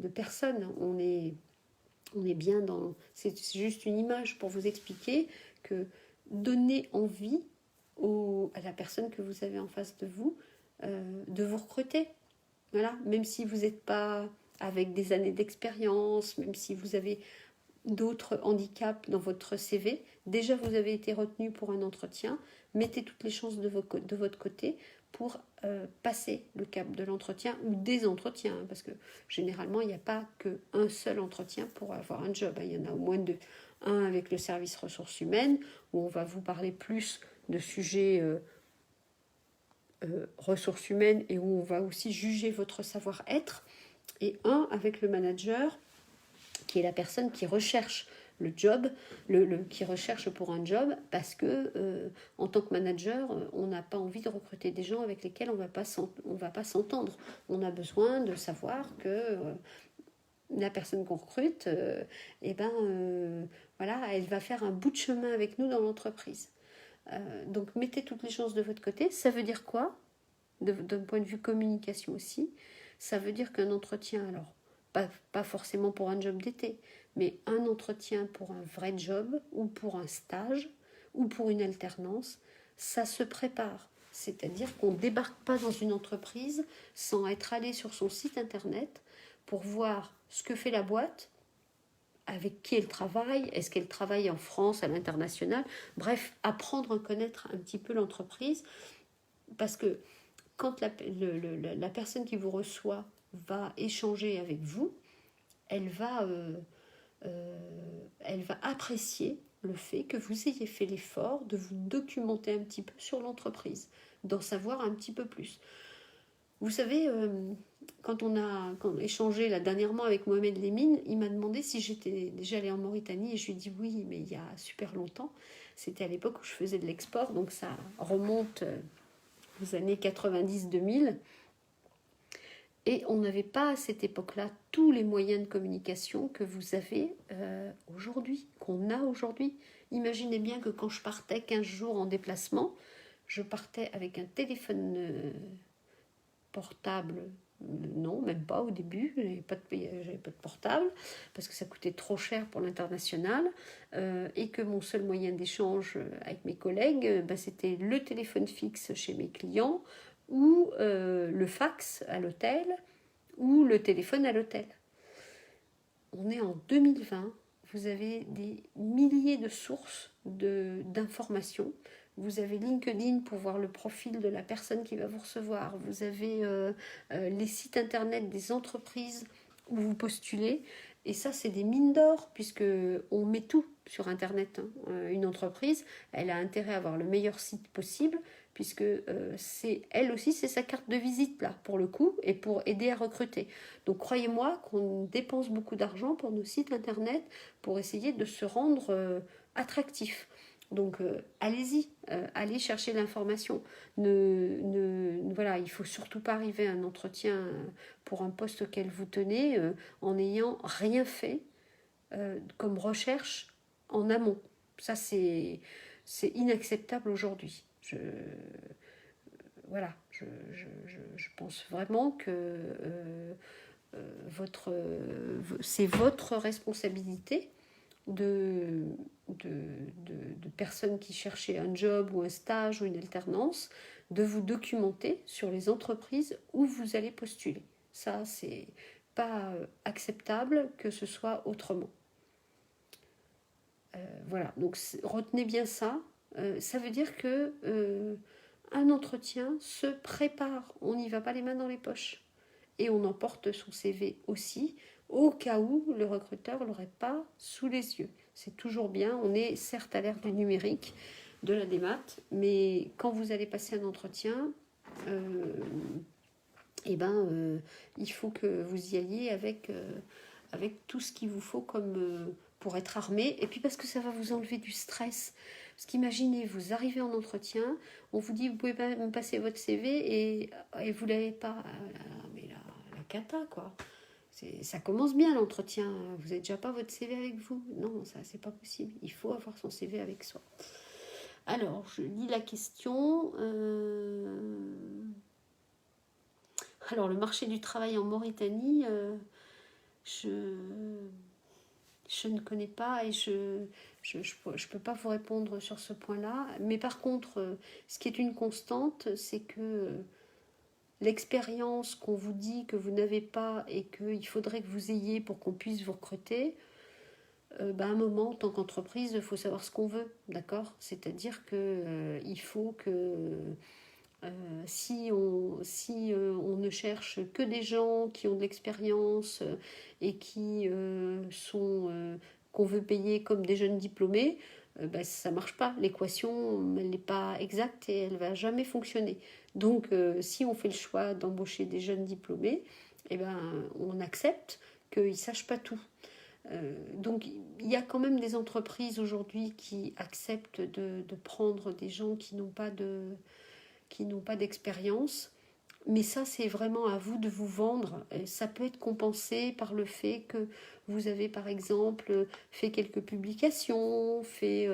personnes. On est bien dans... C'est juste une image pour vous expliquer que donner envie à la personne que vous avez en face de vous vous recruter. Voilà, même si vous n'êtes pas avec des années d'expérience, même si vous avez d'autres handicaps dans votre CV, déjà vous avez été retenu pour un entretien, mettez toutes les chances de votre côté pour passer le cap de l'entretien ou des entretiens, parce que généralement il n'y a pas qu'un seul entretien pour avoir un job, il y en a au moins 2. Un avec le service ressources humaines, où on va vous parler plus de sujets ressources humaines et où on va aussi juger votre savoir-être, et un avec le manager, qui est la personne qui recherche le job, qui recherche pour un job, parce que en tant que manager, on n'a pas envie de recruter des gens avec lesquels on va pas s'entendre. On a besoin de savoir que la personne qu'on recrute, voilà, elle va faire un bout de chemin avec nous dans l'entreprise. Donc mettez toutes les chances de votre côté. Ça veut dire quoi? D'un point de vue communication aussi, ça veut dire qu'un entretien, alors pas forcément pour un job d'été, mais un entretien pour un vrai job ou pour un stage ou pour une alternance, ça se prépare. C'est-à-dire qu'on ne débarque pas dans une entreprise sans être allé sur son site internet pour voir ce que fait la boîte, avec qui elle travaille, est-ce qu'elle travaille en France, à l'international, bref, apprendre à connaître un petit peu l'entreprise, parce que quand la personne qui vous reçoit va échanger avec vous, elle va apprécier le fait que vous ayez fait l'effort de vous documenter un petit peu sur l'entreprise, d'en savoir un petit peu plus. Vous savez, quand on a échangé là, dernièrement avec Mohamed Lemine, il m'a demandé si j'étais déjà allée en Mauritanie et je lui ai dit oui, mais il y a super longtemps. C'était à l'époque où je faisais de l'export, donc ça remonte aux années 90-2000. Et on n'avait pas à cette époque-là tous les moyens de communication que vous avez aujourd'hui, qu'on a aujourd'hui. Imaginez bien que quand je partais 15 jours en déplacement, je partais avec un téléphone portable. Non, même pas au début, j'avais pas de portable parce que ça coûtait trop cher pour l'international et que mon seul moyen d'échange avec mes collègues, c'était le téléphone fixe chez mes clients ou le fax à l'hôtel ou le téléphone à l'hôtel. On est en 2020, vous avez des milliers de sources d'informations. Vous avez LinkedIn pour voir le profil de la personne qui va vous recevoir. Vous avez les sites internet des entreprises où vous postulez. Et ça, c'est des mines d'or, puisqu'on met tout sur internet. Une entreprise, elle a intérêt à avoir le meilleur site possible, puisque elle aussi, c'est sa carte de visite, là, pour le coup, et pour aider à recruter. Donc, croyez-moi qu'on dépense beaucoup d'argent pour nos sites internet pour essayer de se rendre attractifs. Donc allez-y, allez chercher l'information. Voilà, il ne faut surtout pas arriver à un entretien pour un poste auquel vous tenez en n'ayant rien fait comme recherche en amont. Ça, c'est inacceptable aujourd'hui. Voilà, je pense vraiment que c'est votre responsabilité de personnes qui cherchaient un job ou un stage ou une alternance, de vous documenter sur les entreprises où vous allez postuler. Ça, c'est pas acceptable que ce soit autrement. Voilà, donc retenez bien ça. Ça veut dire que un entretien se prépare. On n'y va pas les mains dans les poches. Et on emporte son CV aussi, au cas où le recruteur ne l'aurait pas sous les yeux. C'est toujours bien, on est certes à l'ère du numérique, de la démat, mais quand vous allez passer un entretien, il faut que vous y alliez avec tout ce qu'il vous faut comme, pour être armé, et puis parce que ça va vous enlever du stress. Parce qu'imaginez, vous arrivez en entretien, on vous dit vous pouvez pas me passer votre CV et vous l'avez pas. Mais la cata, quoi. Ça commence bien l'entretien. Vous n'avez déjà pas votre CV avec vous. Non, ça c'est pas possible. Il faut avoir son CV avec soi. Alors, je lis la question. Alors, le marché du travail en Mauritanie, je ne connais pas et je peux pas vous répondre sur ce point-là. Mais par contre, ce qui est une constante, c'est que l'expérience qu'on vous dit que vous n'avez pas et qu'il faudrait que vous ayez pour qu'on puisse vous recruter, à un moment, en tant qu'entreprise, il faut savoir ce qu'on veut, d'accord ? C'est-à-dire qu'il faut que si on ne cherche que des gens qui ont de l'expérience et qui qu'on veut payer comme des jeunes diplômés, ça ne marche pas. L'équation, elle n'est pas exacte et elle ne va jamais fonctionner. Donc, si on fait le choix d'embaucher des jeunes diplômés, on accepte qu'ils ne sachent pas tout. Donc, il y a quand même des entreprises aujourd'hui qui acceptent de prendre des gens qui n'ont pas d'expérience. Mais ça, c'est vraiment à vous de vous vendre. Et ça peut être compensé par le fait que vous avez, par exemple, fait quelques publications, fait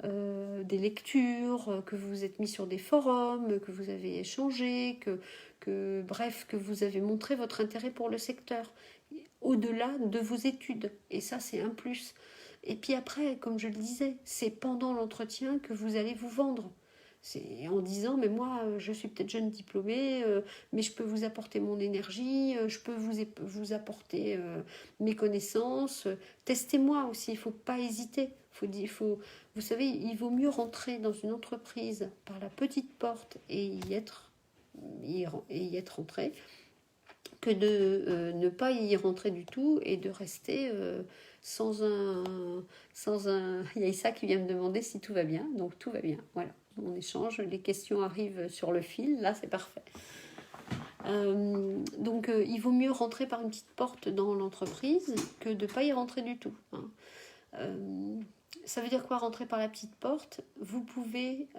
des lectures, que vous vous êtes mis sur des forums, que vous avez échangé, bref, que vous avez montré votre intérêt pour le secteur, au-delà de vos études. Et ça, c'est un plus. Et puis après, comme je le disais, c'est pendant l'entretien que vous allez vous vendre. C'est en disant, mais moi, je suis peut-être jeune diplômée, mais je peux vous apporter mon énergie, je peux vous apporter mes connaissances. Testez-moi aussi, il ne faut pas hésiter. Vous savez, il vaut mieux rentrer dans une entreprise par la petite porte et y être rentré que de ne pas y rentrer du tout et de rester sans un... Il y a Issa qui vient me demander si tout va bien, donc tout va bien, voilà. On échange, les questions arrivent sur le fil, là c'est parfait. Donc il vaut mieux rentrer par une petite porte dans l'entreprise que de ne pas y rentrer du tout. Ça veut dire quoi, rentrer par la petite porte? Vous pouvez,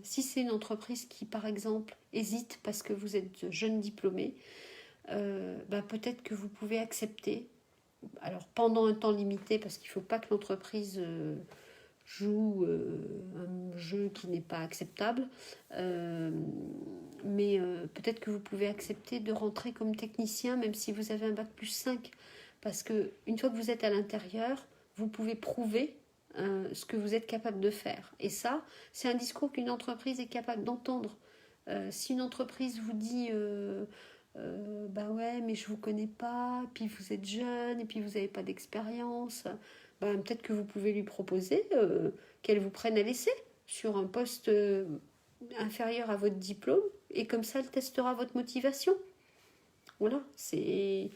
si c'est une entreprise qui par exemple hésite parce que vous êtes jeune diplômé, peut-être que vous pouvez accepter, alors pendant un temps limité, parce qu'il ne faut pas que l'entreprise joue un jeu qui n'est pas acceptable, mais peut-être que vous pouvez accepter de rentrer comme technicien même si vous avez un bac plus 5, parce que une fois que vous êtes à l'intérieur, vous pouvez prouver ce que vous êtes capable de faire, et ça, c'est un discours qu'une entreprise est capable d'entendre. Si une entreprise vous dit bah ouais, mais je vous connais pas, puis vous êtes jeune, et puis vous n'avez pas d'expérience, peut-être que vous pouvez lui proposer qu'elle vous prenne à l'essai sur un poste inférieur à votre diplôme, et comme ça, elle testera votre motivation. Voilà, c'est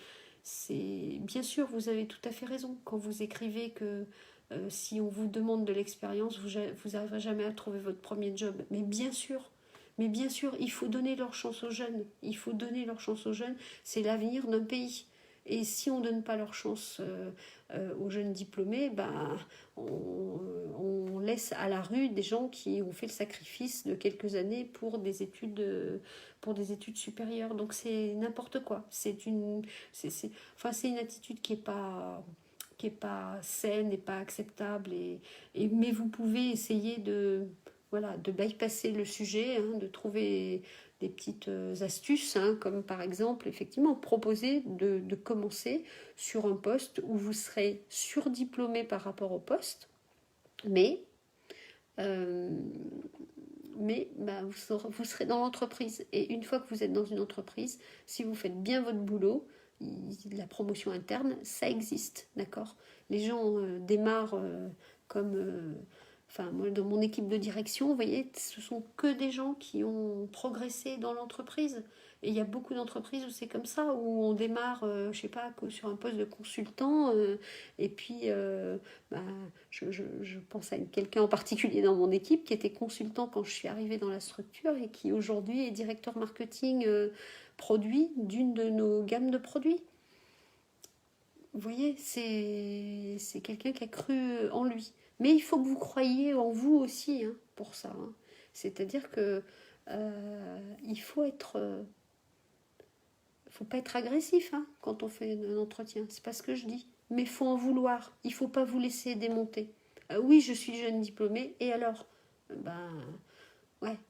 bien sûr, vous avez tout à fait raison quand vous écrivez que si on vous demande de l'expérience, vous n'arriverez jamais à trouver votre premier job. Mais bien sûr, il faut donner leur chance aux jeunes. Il faut donner leur chance aux jeunes. C'est l'avenir d'un pays. Et si on ne donne pas leur chance aux jeunes diplômés, on laisse à la rue des gens qui ont fait le sacrifice de quelques années pour des études supérieures. Donc c'est n'importe quoi. C'est une attitude qui est pas saine et pas acceptable. Mais vous pouvez essayer de bypasser le sujet, de trouver des petites astuces, comme par exemple, effectivement, proposer de commencer sur un poste où vous serez surdiplômé par rapport au poste, mais vous serez dans l'entreprise. Et une fois que vous êtes dans une entreprise, si vous faites bien votre boulot, la promotion interne, ça existe, d'accord? Les gens démarrent comme... moi, dans mon équipe de direction, vous voyez, ce sont que des gens qui ont progressé dans l'entreprise. Et il y a beaucoup d'entreprises où c'est comme ça, où on démarre, je sais pas, sur un poste de consultant, et puis je pense à quelqu'un en particulier dans mon équipe qui était consultant quand je suis arrivée dans la structure et qui aujourd'hui est directeur marketing produit d'une de nos gammes de produits. Vous voyez, c'est quelqu'un qui a cru en lui. Mais il faut que vous croyiez en vous aussi pour ça. C'est-à-dire que il faut pas être agressif quand on fait un entretien. C'est pas ce que je dis. Mais il faut en vouloir. Il faut pas vous laisser démonter. Oui, je suis jeune diplômée. Et alors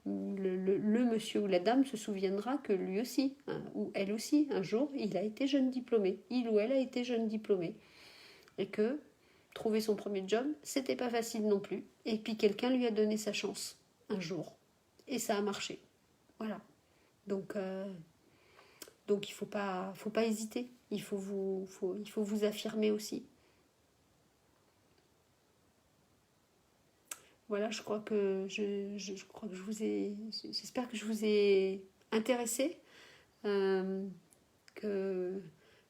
le monsieur ou la dame se souviendra que lui aussi, ou elle aussi, un jour, il a été jeune diplômé. Il ou elle a été jeune diplômé. Et que trouver son premier job, c'était pas facile non plus. Et puis quelqu'un lui a donné sa chance un jour. Et ça a marché. Voilà. Donc il faut pas hésiter. Il faut vous affirmer aussi. Voilà, je crois que je vous ai... J'espère que je vous ai intéressé. Que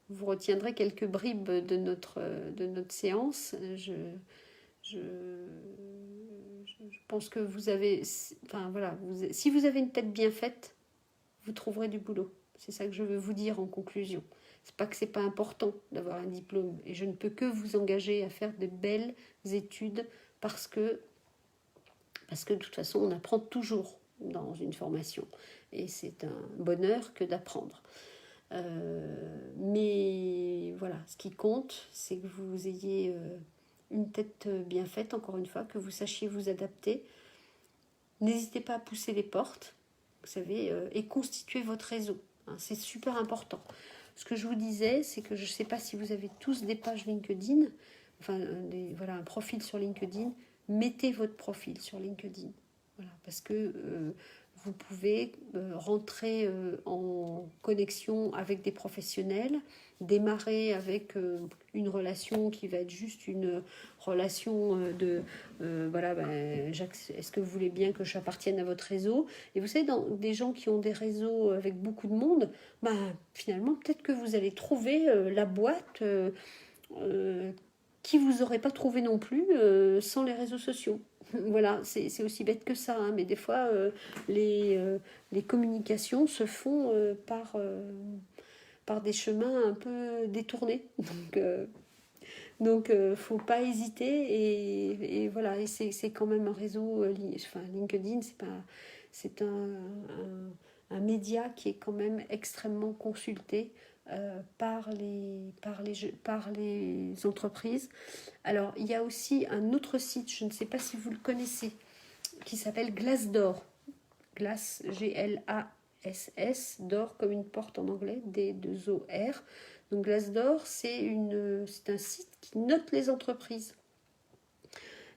vous retiendrez quelques bribes de notre séance. Je pense que vous avez... si vous avez une tête bien faite, vous trouverez du boulot. C'est ça que je veux vous dire en conclusion. C'est pas que c'est pas important d'avoir un diplôme. Et je ne peux que vous engager à faire de belles études parce que de toute façon, on apprend toujours. dans une formation. Et c'est un bonheur que d'apprendre. Mais voilà, ce qui compte, c'est que vous ayez une tête bien faite, encore une fois, que vous sachiez vous adapter. N'hésitez pas à pousser les portes, vous savez, et constituer votre réseau. Hein, c'est super important. Ce que je vous disais, c'est que je ne sais pas si vous avez tous des pages LinkedIn, enfin, voilà, un profil sur LinkedIn. Mettez votre profil sur LinkedIn. Voilà, parce que vous pouvez rentrer en connexion avec des professionnels, démarrer avec une relation qui va être juste une relation voilà, Jacques, est-ce que vous voulez bien que j'appartienne à votre réseau? Et vous savez, dans des gens qui ont des réseaux avec beaucoup de monde, finalement, peut-être que vous allez trouver la boîte qui vous aurait pas trouvé non plus sans les réseaux sociaux. Voilà, c'est aussi bête que ça, hein, mais des fois, les communications se font par des chemins un peu détournés. Donc, faut pas hésiter et voilà, et c'est quand même un réseau, enfin LinkedIn, c'est un média qui est quand même extrêmement consulté par les entreprises. Alors, il y a aussi un autre site, je ne sais pas si vous le connaissez, qui s'appelle Glassdoor. Glass, Glass, d'or comme une porte en anglais, D2OR. Donc Glassdoor, c'est un site qui note les entreprises.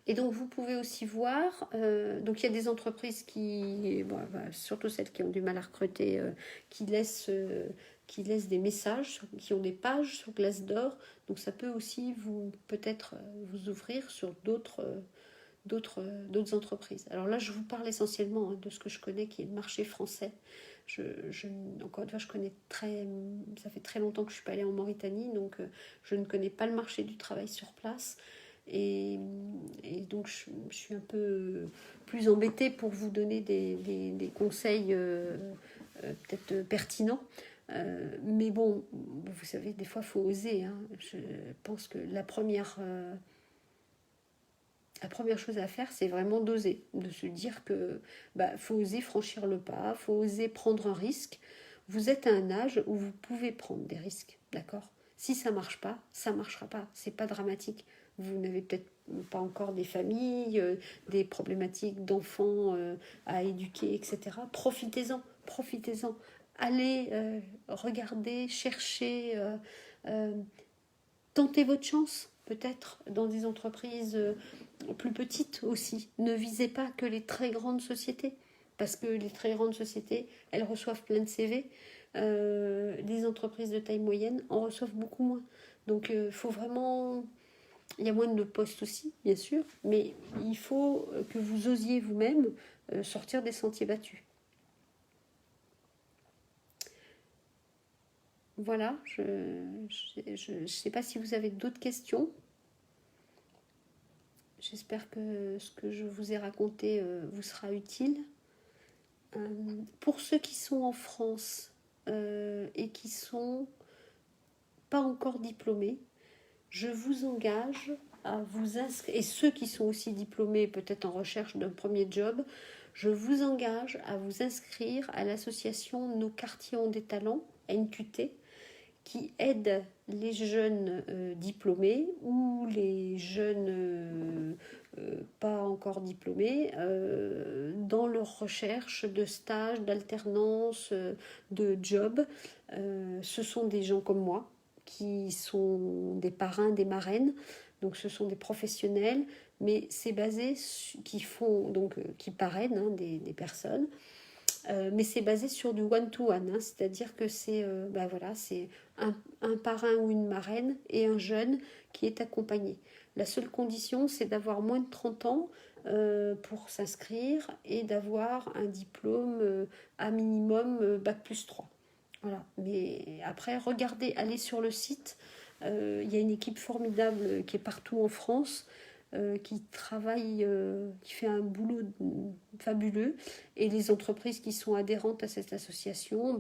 Et donc vous pouvez aussi voir, donc il y a des entreprises qui, surtout celles qui ont du mal à recruter, qui laissent des messages, qui ont des pages sur Glassdoor. Donc ça peut aussi peut-être vous ouvrir sur d'autres entreprises. Alors là, je vous parle essentiellement de ce que je connais, qui est le marché français. Encore une fois, ça fait très longtemps que je ne suis pas allée en Mauritanie, donc je ne connais pas le marché du travail sur place. Et donc, je suis un peu plus embêtée pour vous donner des conseils peut-être pertinents. Mais bon, vous savez, des fois, il faut oser. Hein. Je pense que la première chose à faire, c'est vraiment d'oser, de se dire que faut oser franchir le pas, faut oser prendre un risque. Vous êtes à un âge où vous pouvez prendre des risques, d'accord? Si ça marche pas, ça marchera pas, c'est pas dramatique. Vous n'avez peut-être pas encore des familles, des problématiques d'enfants à éduquer, etc. Profitez-en. Allez regarder, chercher, tentez votre chance, peut-être dans des entreprises plus petites aussi. Ne visez pas que les très grandes sociétés, parce que les très grandes sociétés, elles reçoivent plein de CV. Les entreprises de taille moyenne en reçoivent beaucoup moins. Donc, faut vraiment... Il y a moins de postes aussi, bien sûr, mais il faut que vous osiez vous-même sortir des sentiers battus. Voilà, je ne sais pas si vous avez d'autres questions. J'espère que ce que je vous ai raconté vous sera utile. Pour ceux qui sont en France et qui ne sont pas encore diplômés, je vous engage à vous inscrire, et ceux qui sont aussi diplômés, peut-être en recherche d'un premier job, je vous engage à vous inscrire à l'association Nos Quartiers ont des talents, NQT, qui aide les jeunes diplômés ou les jeunes pas encore diplômés dans leur recherche de stage, d'alternance, de job. Ce sont des gens comme moi qui sont des parrains, des marraines, donc ce sont des professionnels, mais c'est basé qui parrainent des personnes. Mais c'est basé sur du one-to-one, hein, c'est-à-dire que c'est c'est un parrain ou une marraine et un jeune qui est accompagné. La seule condition, c'est d'avoir moins de 30 ans pour s'inscrire et d'avoir un diplôme à minimum Bac+3. Voilà. Mais après, regardez, allez sur le site. Il y a une équipe formidable qui est partout en France, qui travaille, qui fait un boulot fabuleux. Et les entreprises qui sont adhérentes à cette association,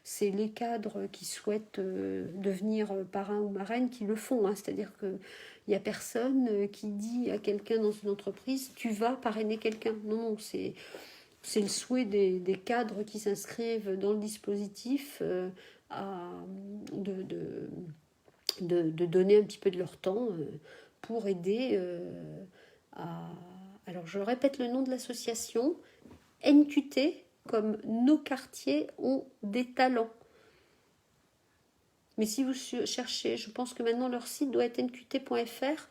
c'est les cadres qui souhaitent devenir parrain ou marraine qui le font. Hein. C'est-à-dire qu'il n'y a personne qui dit à quelqu'un dans une entreprise « tu vas parrainer quelqu'un ». Non, c'est... c'est le souhait des cadres qui s'inscrivent dans le dispositif de donner un petit peu de leur temps pour aider à... Alors je répète le nom de l'association, NQT, comme nos quartiers ont des talents. Mais si vous cherchez, je pense que maintenant leur site doit être nqt.fr,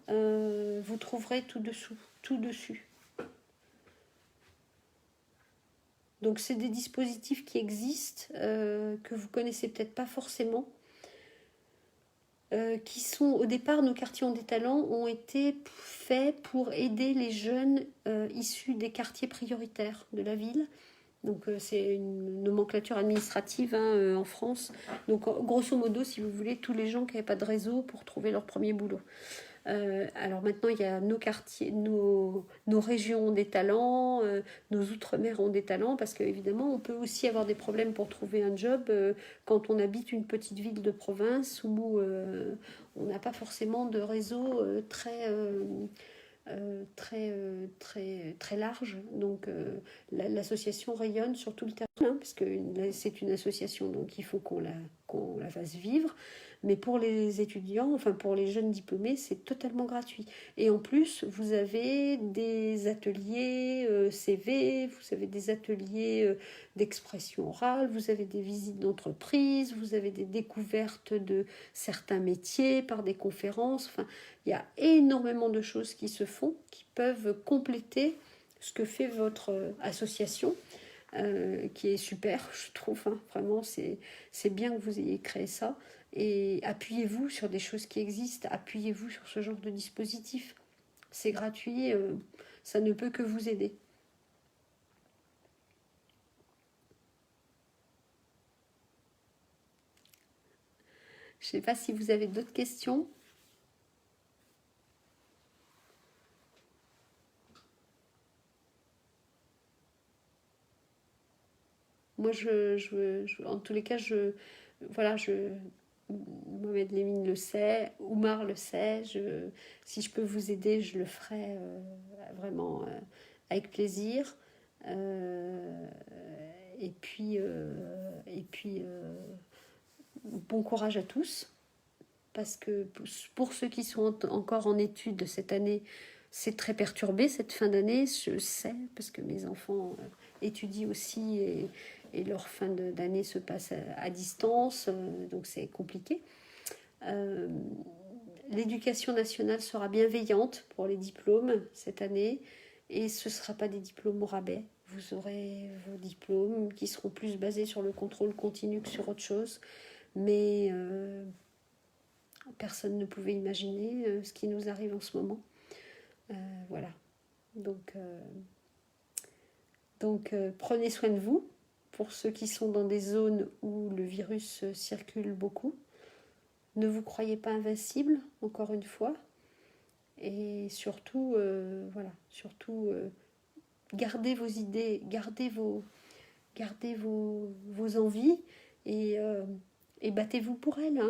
vous trouverez tout dessus. Donc c'est des dispositifs qui existent, que vous connaissez peut-être pas forcément, qui sont, au départ, nos quartiers ont des talents, ont été faits pour aider les jeunes issus des quartiers prioritaires de la ville. Donc c'est une nomenclature administrative en France. Donc grosso modo, si vous voulez, tous les gens qui n'avaient pas de réseau pour trouver leur premier boulot. Alors maintenant, il y a nos quartiers, nos régions ont des talents, nos outre-mer ont des talents, parce qu'évidemment, on peut aussi avoir des problèmes pour trouver un job quand on habite une petite ville de province où on n'a pas forcément de réseau très large. Donc l'association rayonne sur tout le terrain, parce que c'est une association, donc il faut qu'on la fasse vivre. Mais pour les étudiants, enfin pour les jeunes diplômés, c'est totalement gratuit. Et en plus, vous avez des ateliers CV, vous avez des ateliers d'expression orale, vous avez des visites d'entreprise, vous avez des découvertes de certains métiers par des conférences. Enfin, il y a énormément de choses qui se font, qui peuvent compléter ce que fait votre association. Qui est super, je trouve. Vraiment, c'est bien que vous ayez créé ça. Et appuyez-vous sur des choses qui existent, appuyez-vous sur ce genre de dispositif. C'est gratuit, ça ne peut que vous aider. Je ne sais pas si vous avez d'autres questions. Moi, en tous les cas, Mohamed Lemine le sait, Oumar le sait, si je peux vous aider, je le ferai vraiment avec plaisir. Et puis, bon courage à tous, parce que pour ceux qui sont encore en études cette année, c'est très perturbé cette fin d'année, je sais, parce que mes enfants étudient aussi et leur fin d'année se passe à distance, donc c'est compliqué. L'éducation nationale sera bienveillante pour les diplômes cette année, et ce ne sera pas des diplômes au rabais. Vous aurez vos diplômes qui seront plus basés sur le contrôle continu que sur autre chose, mais personne ne pouvait imaginer ce qui nous arrive en ce moment. Voilà. Donc prenez soin de vous. Pour ceux qui sont dans des zones où le virus circule beaucoup, ne vous croyez pas invincible, encore une fois. Et surtout, gardez vos idées, gardez vos envies et battez-vous pour elles.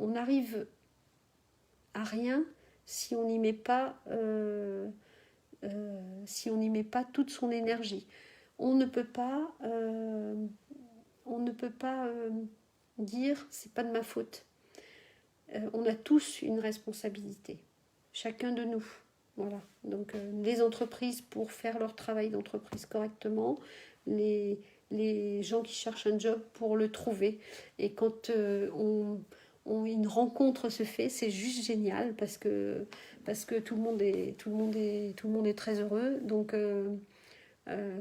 On n'arrive à rien si on n'y met pas toute son énergie. On ne peut pas dire c'est pas de ma faute. On a tous une responsabilité, chacun de nous. Voilà. Donc les entreprises pour faire leur travail d'entreprise correctement, les gens qui cherchent un job pour le trouver. Et quand une rencontre se fait, c'est juste génial parce que tout le monde est très heureux. Donc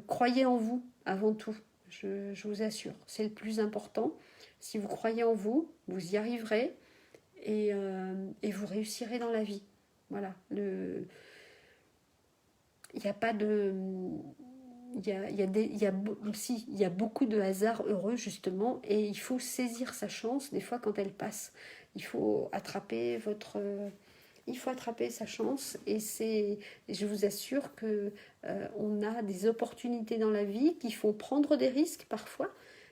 croyez en vous avant tout, je vous assure, c'est le plus important. Si vous croyez en vous, vous y arriverez et vous réussirez dans la vie. Voilà. Il n'y a pas de... Il y a beaucoup de hasard heureux justement, et il faut saisir sa chance des fois quand elle passe. Il faut attraper sa chance, et je vous assure que on a des opportunités dans la vie qui font prendre des risques parfois,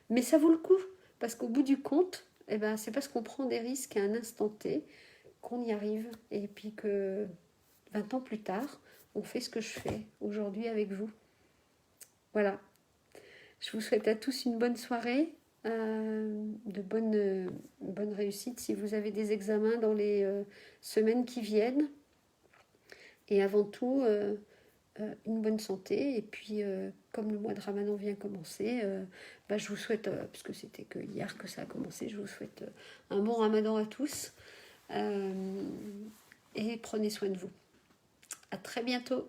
mais ça vaut le coup, parce qu'au bout du compte, c'est parce qu'on prend des risques à un instant T qu'on y arrive, et puis que 20 ans plus tard, on fait ce que je fais aujourd'hui avec vous. Voilà. Je vous souhaite à tous une bonne soirée, de bonnes réussites si vous avez des examens dans les semaines qui viennent. Et avant tout, une bonne santé. Et puis, comme le mois de Ramadan vient commencer, je vous souhaite, puisque c'était que hier que ça a commencé, je vous souhaite un bon Ramadan à tous. Et prenez soin de vous. À très bientôt.